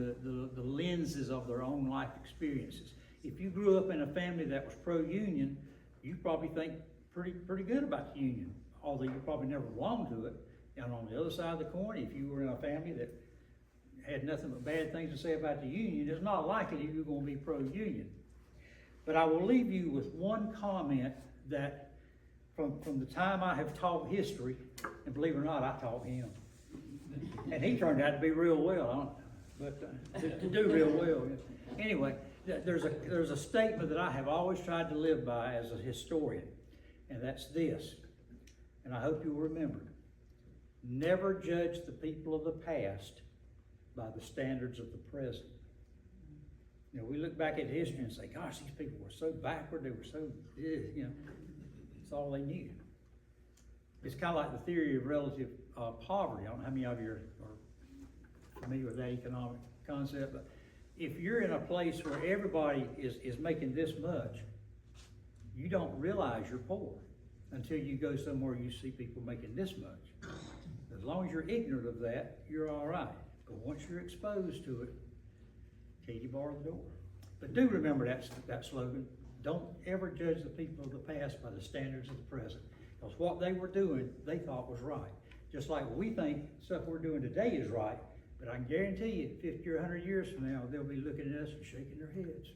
the lenses of their own life experiences. If you grew up in a family that was pro-union, you probably think pretty good about the union, although you probably never belonged to it. And on the other side of the coin, if you were in a family that had nothing but bad things to say about the union, it's not likely you're going to be pro-union. But I will leave you with one comment that from the time I have taught history, and believe it or not, I taught him. And he turned out to be real well, to do real well. Anyway, there's a statement that I have always tried to live by as a historian, and that's this, and I hope you'll remember it. Never judge the people of the past by the standards of the present. You know, we look back at history and say, gosh, these people were so backward, they were so, you know, that's all they knew. It's kind of like the theory of relative poverty. I don't know how many of you are familiar with that economic concept, but if you're in a place where everybody is making this much, you don't realize you're poor until you go somewhere you see people making this much. As long as you're ignorant of that, you're all right. But once you're exposed to it, Katie bar the door. But do remember that slogan. Don't ever judge the people of the past by the standards of the present. Because what they were doing, they thought was right. Just like we think stuff we're doing today is right, but I can guarantee you 50 or 100 years from now, they'll be looking at us and shaking their heads.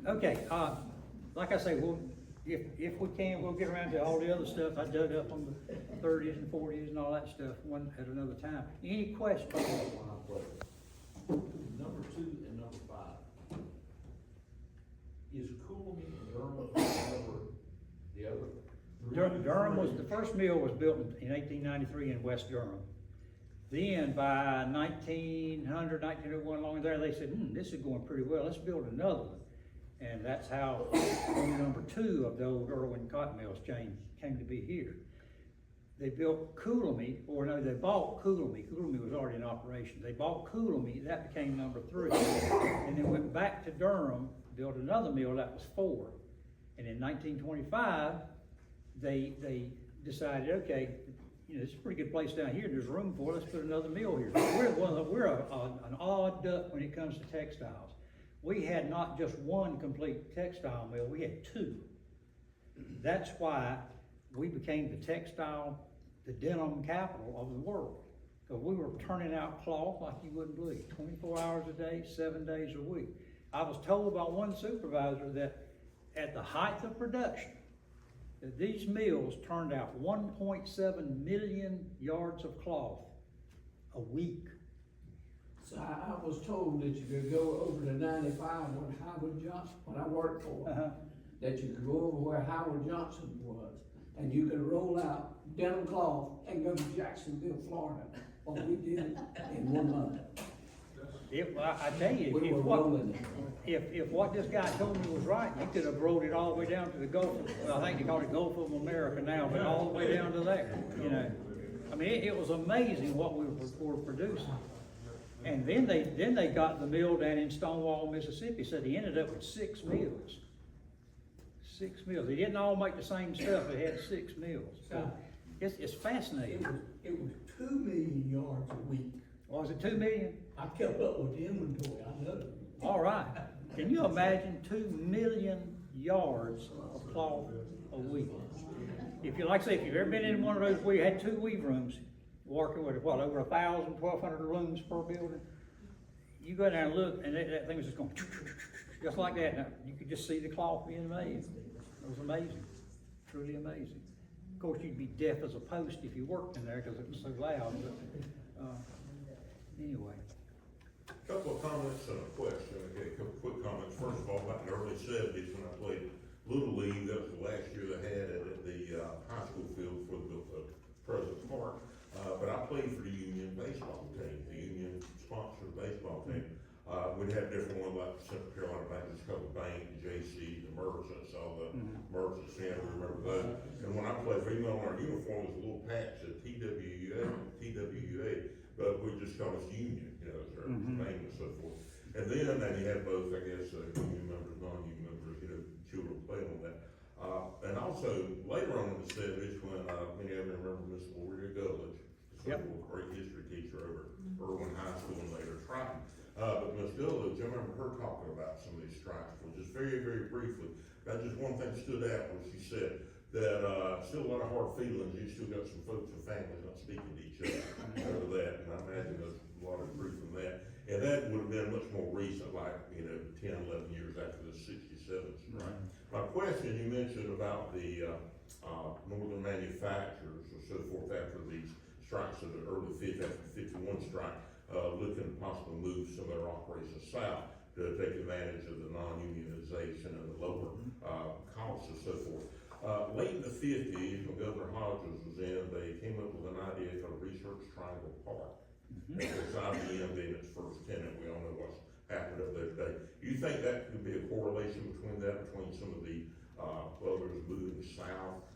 Okay, like I say, if we can, we'll get around to all the other stuff I dug up on the 30s and 40s and all that stuff one at another time. Any questions? Number 2 and number 5. Is Cooley and Durham the other? Durham was, the first mill was built in 1893 in West Durham. Then by 1900, 1901, along there, they said, this is going pretty well, let's build another one. And that's how number 2 of the old Erwin Cotton Mills came to be here. They built Cooley, or no, they bought Cooley. Cooley was already in operation. They bought Cooley, that became number 3. And then went back to Durham, built another mill, that was 4. And in 1925, they decided, okay, you know, it's a pretty good place down here, there's room for it, let's put another mill here. We're an odd duck when it comes to textiles. We had not just one complete textile mill, we had 2. That's why we became the denim capital of the world. Because we were turning out cloth like you wouldn't believe, 24 hours a day, 7 days a week. I was told by one supervisor that at the height of production, that these mills turned out 1.7 million yards of cloth a week. So I was told that you could go over to 95 when I worked for him, that you could go over where Howard Johnson was, and you could roll out denim cloth and go to Jacksonville, Florida, what we did in 1 month. I tell you, We were rolling it. if what this guy told me was right, he could have rolled it all the way down to the Gulf, I think they call it Gulf of America now, but all the way down to there, you know. I mean, it was amazing what we were producing. And then they got the mill down in Stonewall, Mississippi, so they ended up with 6 mills. 6 mills. They didn't all make the same stuff, they had 6 mills. So it's fascinating. It was 2 million yards a week. Was it 2 million? I kept up with the inventory, I know. All right. Can you imagine 2 million yards of cloth a week? If you, like I say, if you've ever been in one of those, we had 2 weave rooms, working with, what, over 1,000, 1,200 looms per building? You go down and look, and that thing was just going, just like that. Now, you could just see the cloth being made. It was amazing, truly amazing. Of course, you'd be deaf as a post if you worked in there because it was so loud, but, anyway. Couple of comments and a question. Okay, a couple quick comments. First of all, back in the early 70s when I played Little League, that was the last year they had it at the high school field for the President Park. But I played for the Union baseball team. The Union sponsored baseball team. We'd have different ones like Central Carolina Bank, Covered Bank, JC, the Merchants, all the Merchants, we remember those. And when I played for on our uniform was a little patch that TWUA, but we just called us Union, you know, as our name and so forth. And then you had both, I guess, union members, non-union members, you know, children playing on that. And also, later on in the 70s, when many of you remember Miss Gloria Gulledge, a great history teacher over at Erwin High School and later Triton. But Miss Gulledge, I remember her talking about some of these strikes. Well, just very, very briefly, just one thing stood out was she said that still a lot of hard feelings. You still got some folks and families not speaking to each other over that, and I imagine there's a lot of truth in that. And that would have been much more recent, like, you know, 10, 11 years after the 67 strike. My question, you mentioned about the northern manufacturers or so forth after these strikes of the early 50s, after the 51 strike, looking to possibly move some of their operations south to take advantage of the non-unionization and the lower costs and so forth. Late in the 50s, when Governor Hodges was in, they came up with an idea called Research Triangle Park. Of course, IBM being its first tenant, we all know what's happened up there today. Do you think that could be a correlation between some of the others moving south?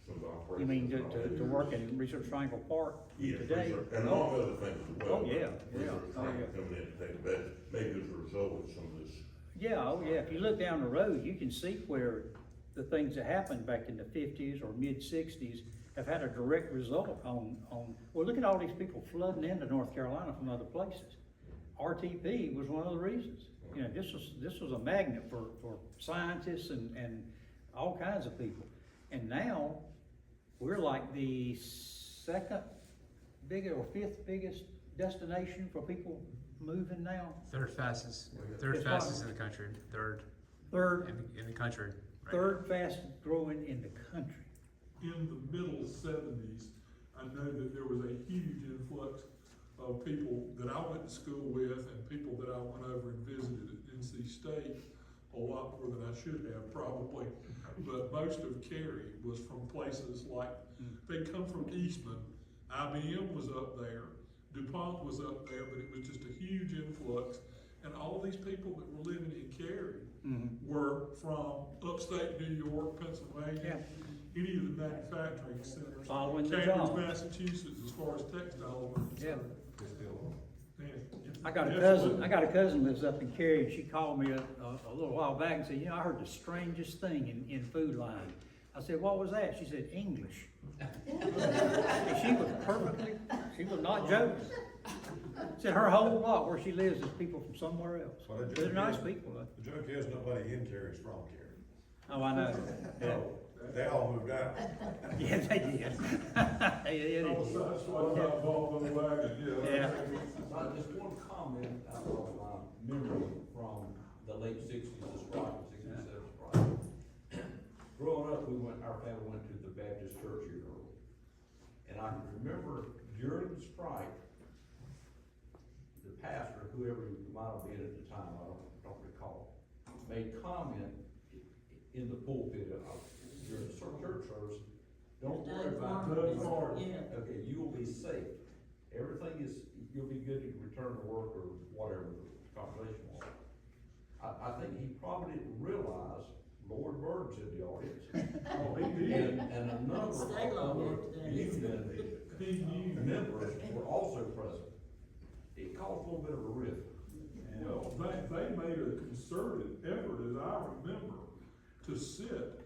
Some of the operations. You mean to work in Research Triangle Park today? Research, and all other things as well. Oh, yeah, Research Triangle coming in to take advantage, maybe as a result of some of this. Yeah, oh yeah, if you look down the road, you can see where the things that happened back in the 50s or mid-60s have had a direct result on, well, look at all these people flooding into North Carolina from other places. RTP was one of the reasons. You know, this was a magnet for scientists and all kinds of people. And now, we're like the 2nd biggest or 5th biggest destination for people moving now. Third fastest in the country. Third in the country. Right 3rd fastest growing in the country. In the middle 70s, I know that there was a huge influx of people that I went to school with and people that I went over and visited at NC State, a lot more than I should have probably. But most of Cary was from places like, they come from Eastman, IBM was up there, DuPont was up there, but it was just a huge influx. And all these people that were living in Cary were from upstate New York, Pennsylvania, any of the manufacturing centers. Following the Cambridge, job. Massachusetts, as far as textiles were concerned. I got a cousin lives up in Cary, and she called me a little while back and said, you know, I heard the strangest thing in Food Line. I said, what was that? She said, English. And she was not joking. Said her whole block where she lives is people from somewhere else. Well, They're nice people though. The joke is nobody in Cary is from Cary. Oh, I know. Yeah. They all moved out. Yeah, they did. They I was did. satisfied about Bob on the wagon, yeah. Yeah. Just one comment out of my memory from the late sixties, the strike, '67 strike. Growing up, our family went to the Baptist church here early. And I remember during the strike, the pastor, whoever he might have been at the time, I don't recall, made comment in the pulpit during the church service, don't worry about it. Yeah. Okay, you will be safe. Everything is, you'll be good to return to work or whatever the conversation was. I think he probably didn't realize Lord Bird's in the audience. Oh, he did. And a number of Stay long other after that. union He knew. members were also present. It caused a little bit of a rift. Well, they made a concerted effort, as I remember, to sit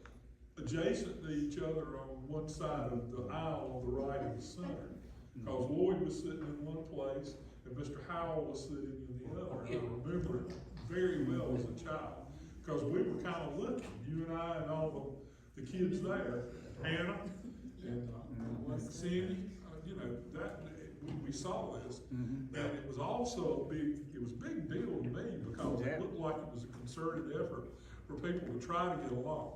adjacent to each other on one side of the aisle on the right and the center. Because Lloyd was sitting in one place and Mr. Howell was sitting in the other. And I remember it very well as a child, because we were kind of lucky, you and I and all the kids there, Hannah and Cindy, you know, we saw this. And it was also it was a big deal to me, because it looked like it was a concerted effort for people to try to get along.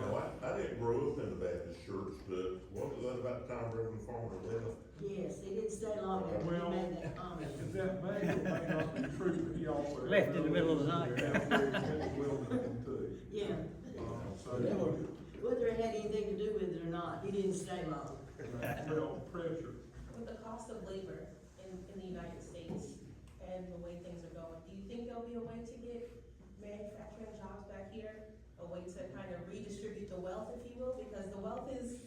No, I didn't grow up in the Baptist church, but what was that about the time Reverend Farmer left? Yes, it didn't stay long after Well, he made that comment. That may or may not be true, but he also. Left in the middle of the night. Too. Yeah, So, whether it had anything to do with it or not, he didn't stay long. well, pressure. With the cost of labor in the United States and the way things are going, do you think there'll be a way to get manufacturing jobs back here? A way to kind of redistribute the wealth, if you will, because the wealth is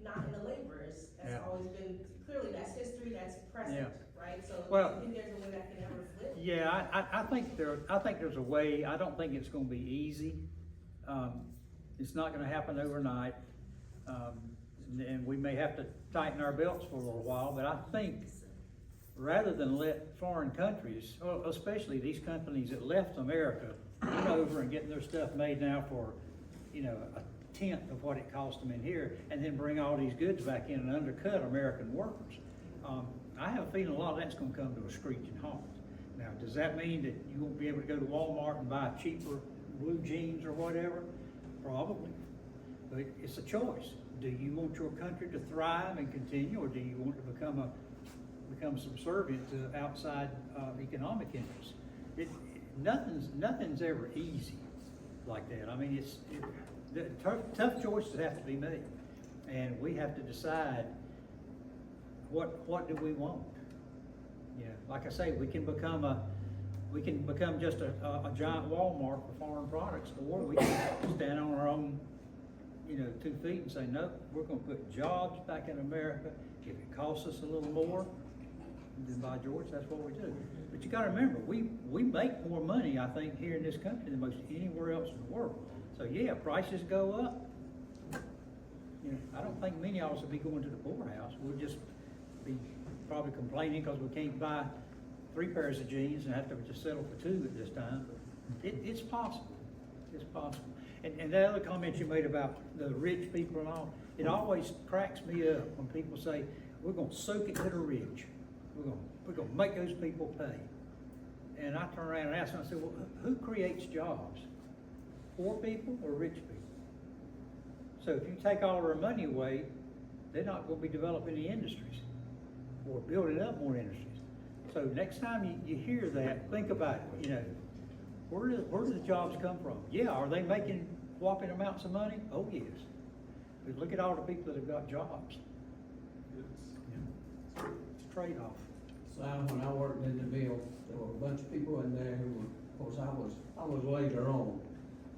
not in the laborers. That's always been, clearly that's history, that's present, right? So Well, do you think there's a way that can ever flip? Yeah, I think there's a way. I don't think it's gonna be easy. It's not gonna happen overnight. And we may have to tighten our belts for a little while, but I think rather than let foreign countries, well, especially these companies that left America, get over and getting their stuff made now for, you know, a tenth of what it cost them in here, and then bring all these goods back in and undercut American workers. I have a feeling a lot of that's gonna come to a screeching halt. Now, does that mean that you won't be able to go to Walmart and buy cheaper blue jeans or whatever? Probably, but it's a choice. Do you want your country to thrive and continue, or do you want to become subservient to outside economic interests? Nothing's ever easy like that. I mean, tough choices have to be made, and we have to decide what do we want. You know, like I say, we can become just a giant Walmart for foreign products, or we can stand on our own, 2 feet and say, no, we're gonna put jobs back in America. If it costs us a little more, then by George, that's what we do. But you gotta remember, we make more money, I think, here in this country than most anywhere else in the world. So yeah, prices go up. I don't think many of us will be going to the poorhouse. We'll just be probably complaining because we can't buy 3 pairs of jeans and have to just settle for 2 at this time. But it's possible. It's possible. And the other comment you made about the rich people and all, it always cracks me up when people say, we're gonna soak it to the rich. We're gonna make those people pay. And I turn around and ask them, I say, well, who creates jobs? Poor people or rich people? So if you take all their money away, they're not gonna be developing any industries or building up more industries. So next time you hear that, think about it, where do the jobs come from? Yeah, are they making whopping amounts of money? Oh, yes. But look at all the people that have got jobs. It's a trade-off. So when I worked in the mill, there were a bunch of people in there who were, of course, I was later on,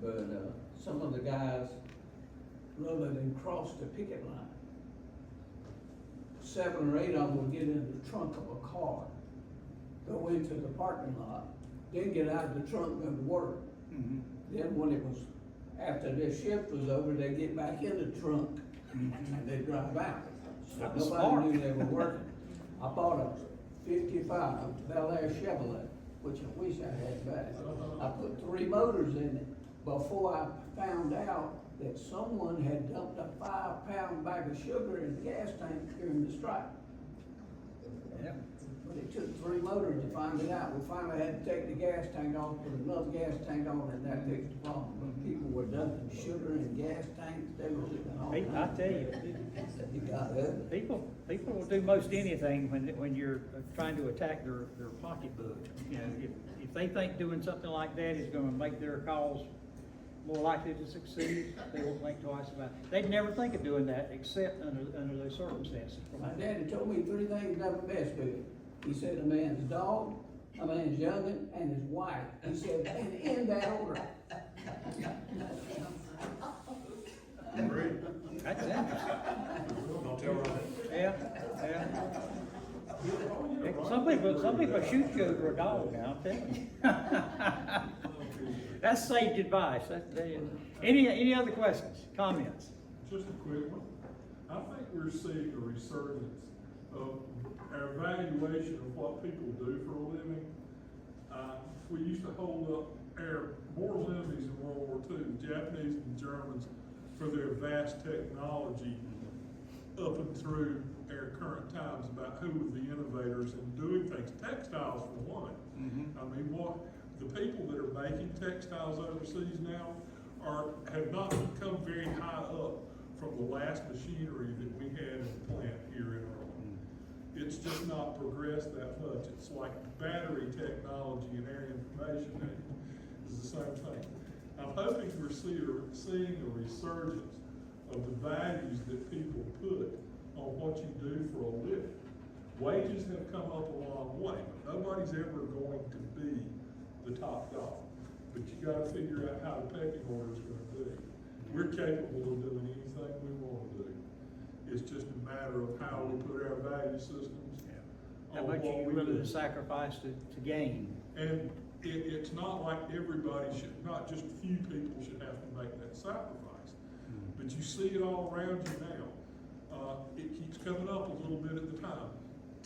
but some of the guys, rather than cross the picket line, 7 or 8 of them would get in the trunk of a car, go into the parking lot, then get out of the trunk and go to work. Mm-hmm. Then when it was, after their shift was over, they get back in the trunk and they drive out. So That was nobody smart. knew they were working. I bought a 55 Bel Air Chevrolet, which I wish I had back. I put 3 motors in it before I found out that someone had dumped a 5-pound bag of sugar in the gas tank during the strike. Yeah. But it took 3 motors to find it out. We finally had to take the gas tank off, put another gas tank on, and that fixed the problem. But people were dumping sugar in gas tanks, they were doing all Hey, I kinds. tell you, It got ugly. people will do most anything when you're trying to attack their pocketbook. You know, if they think doing something like that is gonna make their cause more likely to succeed, they won't think twice about it. They'd never think of doing that except under those circumstances. My daddy told me 3 things never best do. He said a man's dog, a man's youngin', and his wife. He said, and in that order. That's interesting. Don't tell Ronnie. Yeah, yeah. Some people shoot you over a dog now, I'm telling you. That's sage advice. Any other questions, comments? Just a quick one. I think we're seeing a resurgence of our evaluation of what people do for a living. We used to hold up our mortal enemies in World War II, the Japanese and Germans, for their vast technology up and through our current times about who were the innovators in doing things. Textiles for one. I mean, the people that are making textiles overseas now have not come very high up from the last machinery that we had in the plant here in Erwin. It's just not progressed that much. It's like battery technology and air information age is the same thing. I'm hoping we're seeing a resurgence of the values that people put on what you do for a living. Wages have come up a long way, but nobody's ever going to be the top dog. But you gotta figure out how the pecking order is gonna be. We're capable of doing anything we wanna do. It's just a matter of how we put our value systems How on much are what you we willing do. to sacrifice to gain? And it's not like everybody should, not just a few people should have to make that sacrifice. But you see it all around you now. It keeps coming up a little bit at the time.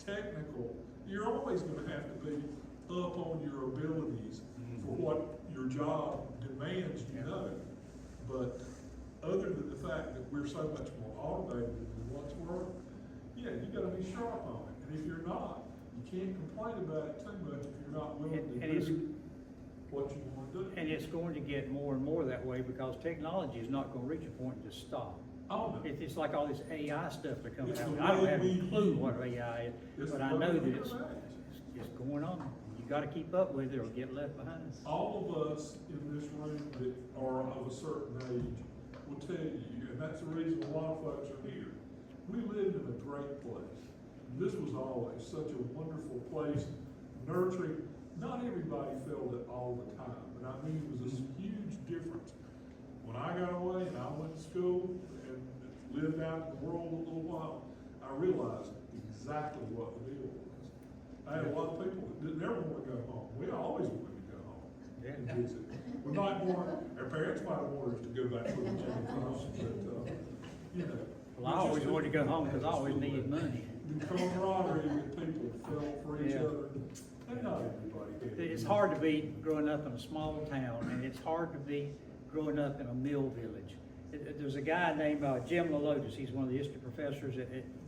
Technical, you're always gonna have to be up on your abilities for what your job demands, you know. But other than the fact that we're so much more automated than we once were, yeah, you gotta be sharp on it. And if you're not, you can't complain about it too much if you're not willing And to it's- do what you wanna do. And it's going to get more and more that way because technology is not gonna reach a point to stop. Oh, no. It's like all this AI stuff that comes It's out. the I don't way have a we clue use what it. AI is, It's but the I way know we that use it. it's going on. You gotta keep up with it or get left behind. All of us in this room that are of a certain age will tell you, and that's the reason a lot of folks are here. We lived in a great place. This was always such a wonderful place, nurturing. Not everybody felt it all the time, but I mean, it was this huge difference. When I got away and I went to school and lived out in the world a little while, I realized exactly what the deal was. I had a lot of people that didn't ever want to go home. We always wanted to go home and visit. We might want, our parents might have wanted us to go back to the Jimmy Cross, but, you know. Well, I always wanted to go home because I always needed money. The camaraderie that people felt for each Yeah. other, and not everybody did. It's hard to be growing up in a small town, and it's hard to be growing up in a mill village. There's a guy named Jim LaLotus. He's one of the history professors at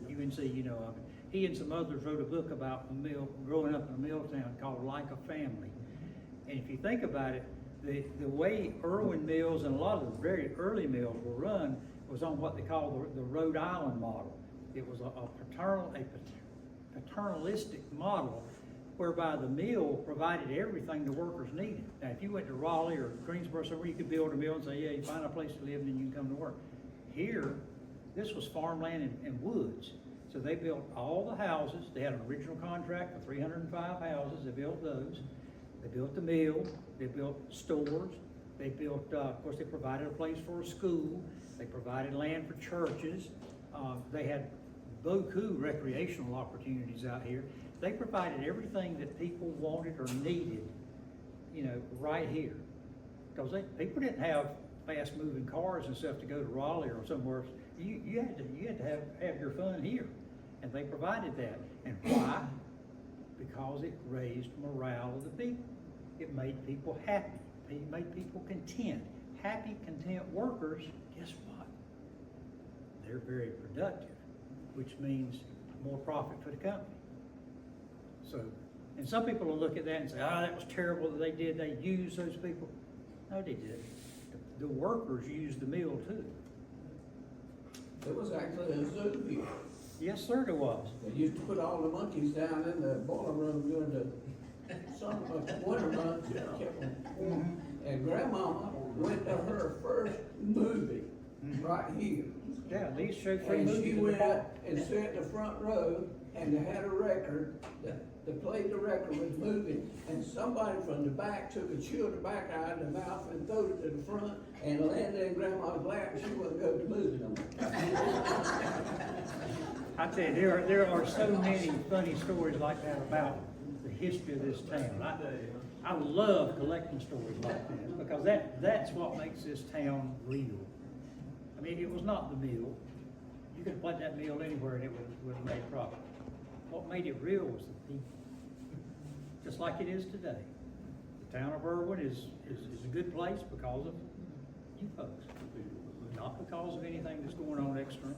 UNC, you know of him. He and some others wrote a book about growing up in a mill town called Like a Family. And if you think about it, the way Erwin mills and a lot of the very early mills were run was on what they call the Rhode Island model. It was a paternalistic model whereby the mill provided everything the workers needed. Now, if you went to Raleigh or Greensboro somewhere, you could build a mill and say, yeah, you find a place to live and then you can come to work. Here, this was farmland and woods. So they built all the houses. They had an original contract for 305 houses. They built those. They built the mill. They built stores. They built, of course, they provided a place for a school. They provided land for churches. They had beaucoup recreational opportunities out here. They provided everything that people wanted or needed, you know, right here. Because people didn't have fast-moving cars and stuff to go to Raleigh or somewhere. You had to have your fun here, and they provided that. And why? Because it raised morale of the people. It made people happy. It made people content. Happy, content workers guess what? They're very productive, which means more profit for the company. So, and some people will look at that and say, that was terrible that they did, they used those people. No, they did. The workers used the mill too. There was actually a zoo here. Yes, sir, there was. They used to put all the monkeys down in the boiler room during the winter months. Kept them warm. And Grandmama went to her first movie right here. Yeah, these show free And movies she in the went park. up and sat in the front row, and they had a record, they played the record was moving, and somebody from the back took a chew tobacco out of the mouth and threw it to the front, and landed in Grandma's lap, and she wouldn't go to the movie no more. I tell you, there are so many funny stories like that about the history of this town. I love collecting stories like that, because that's what makes this town real. I mean, it was not the mill. You could have put that mill anywhere and it would have made profit. What made it real was the people, just like it is today. The town of Erwin is a good place because of you folks, not because of anything that's going on external.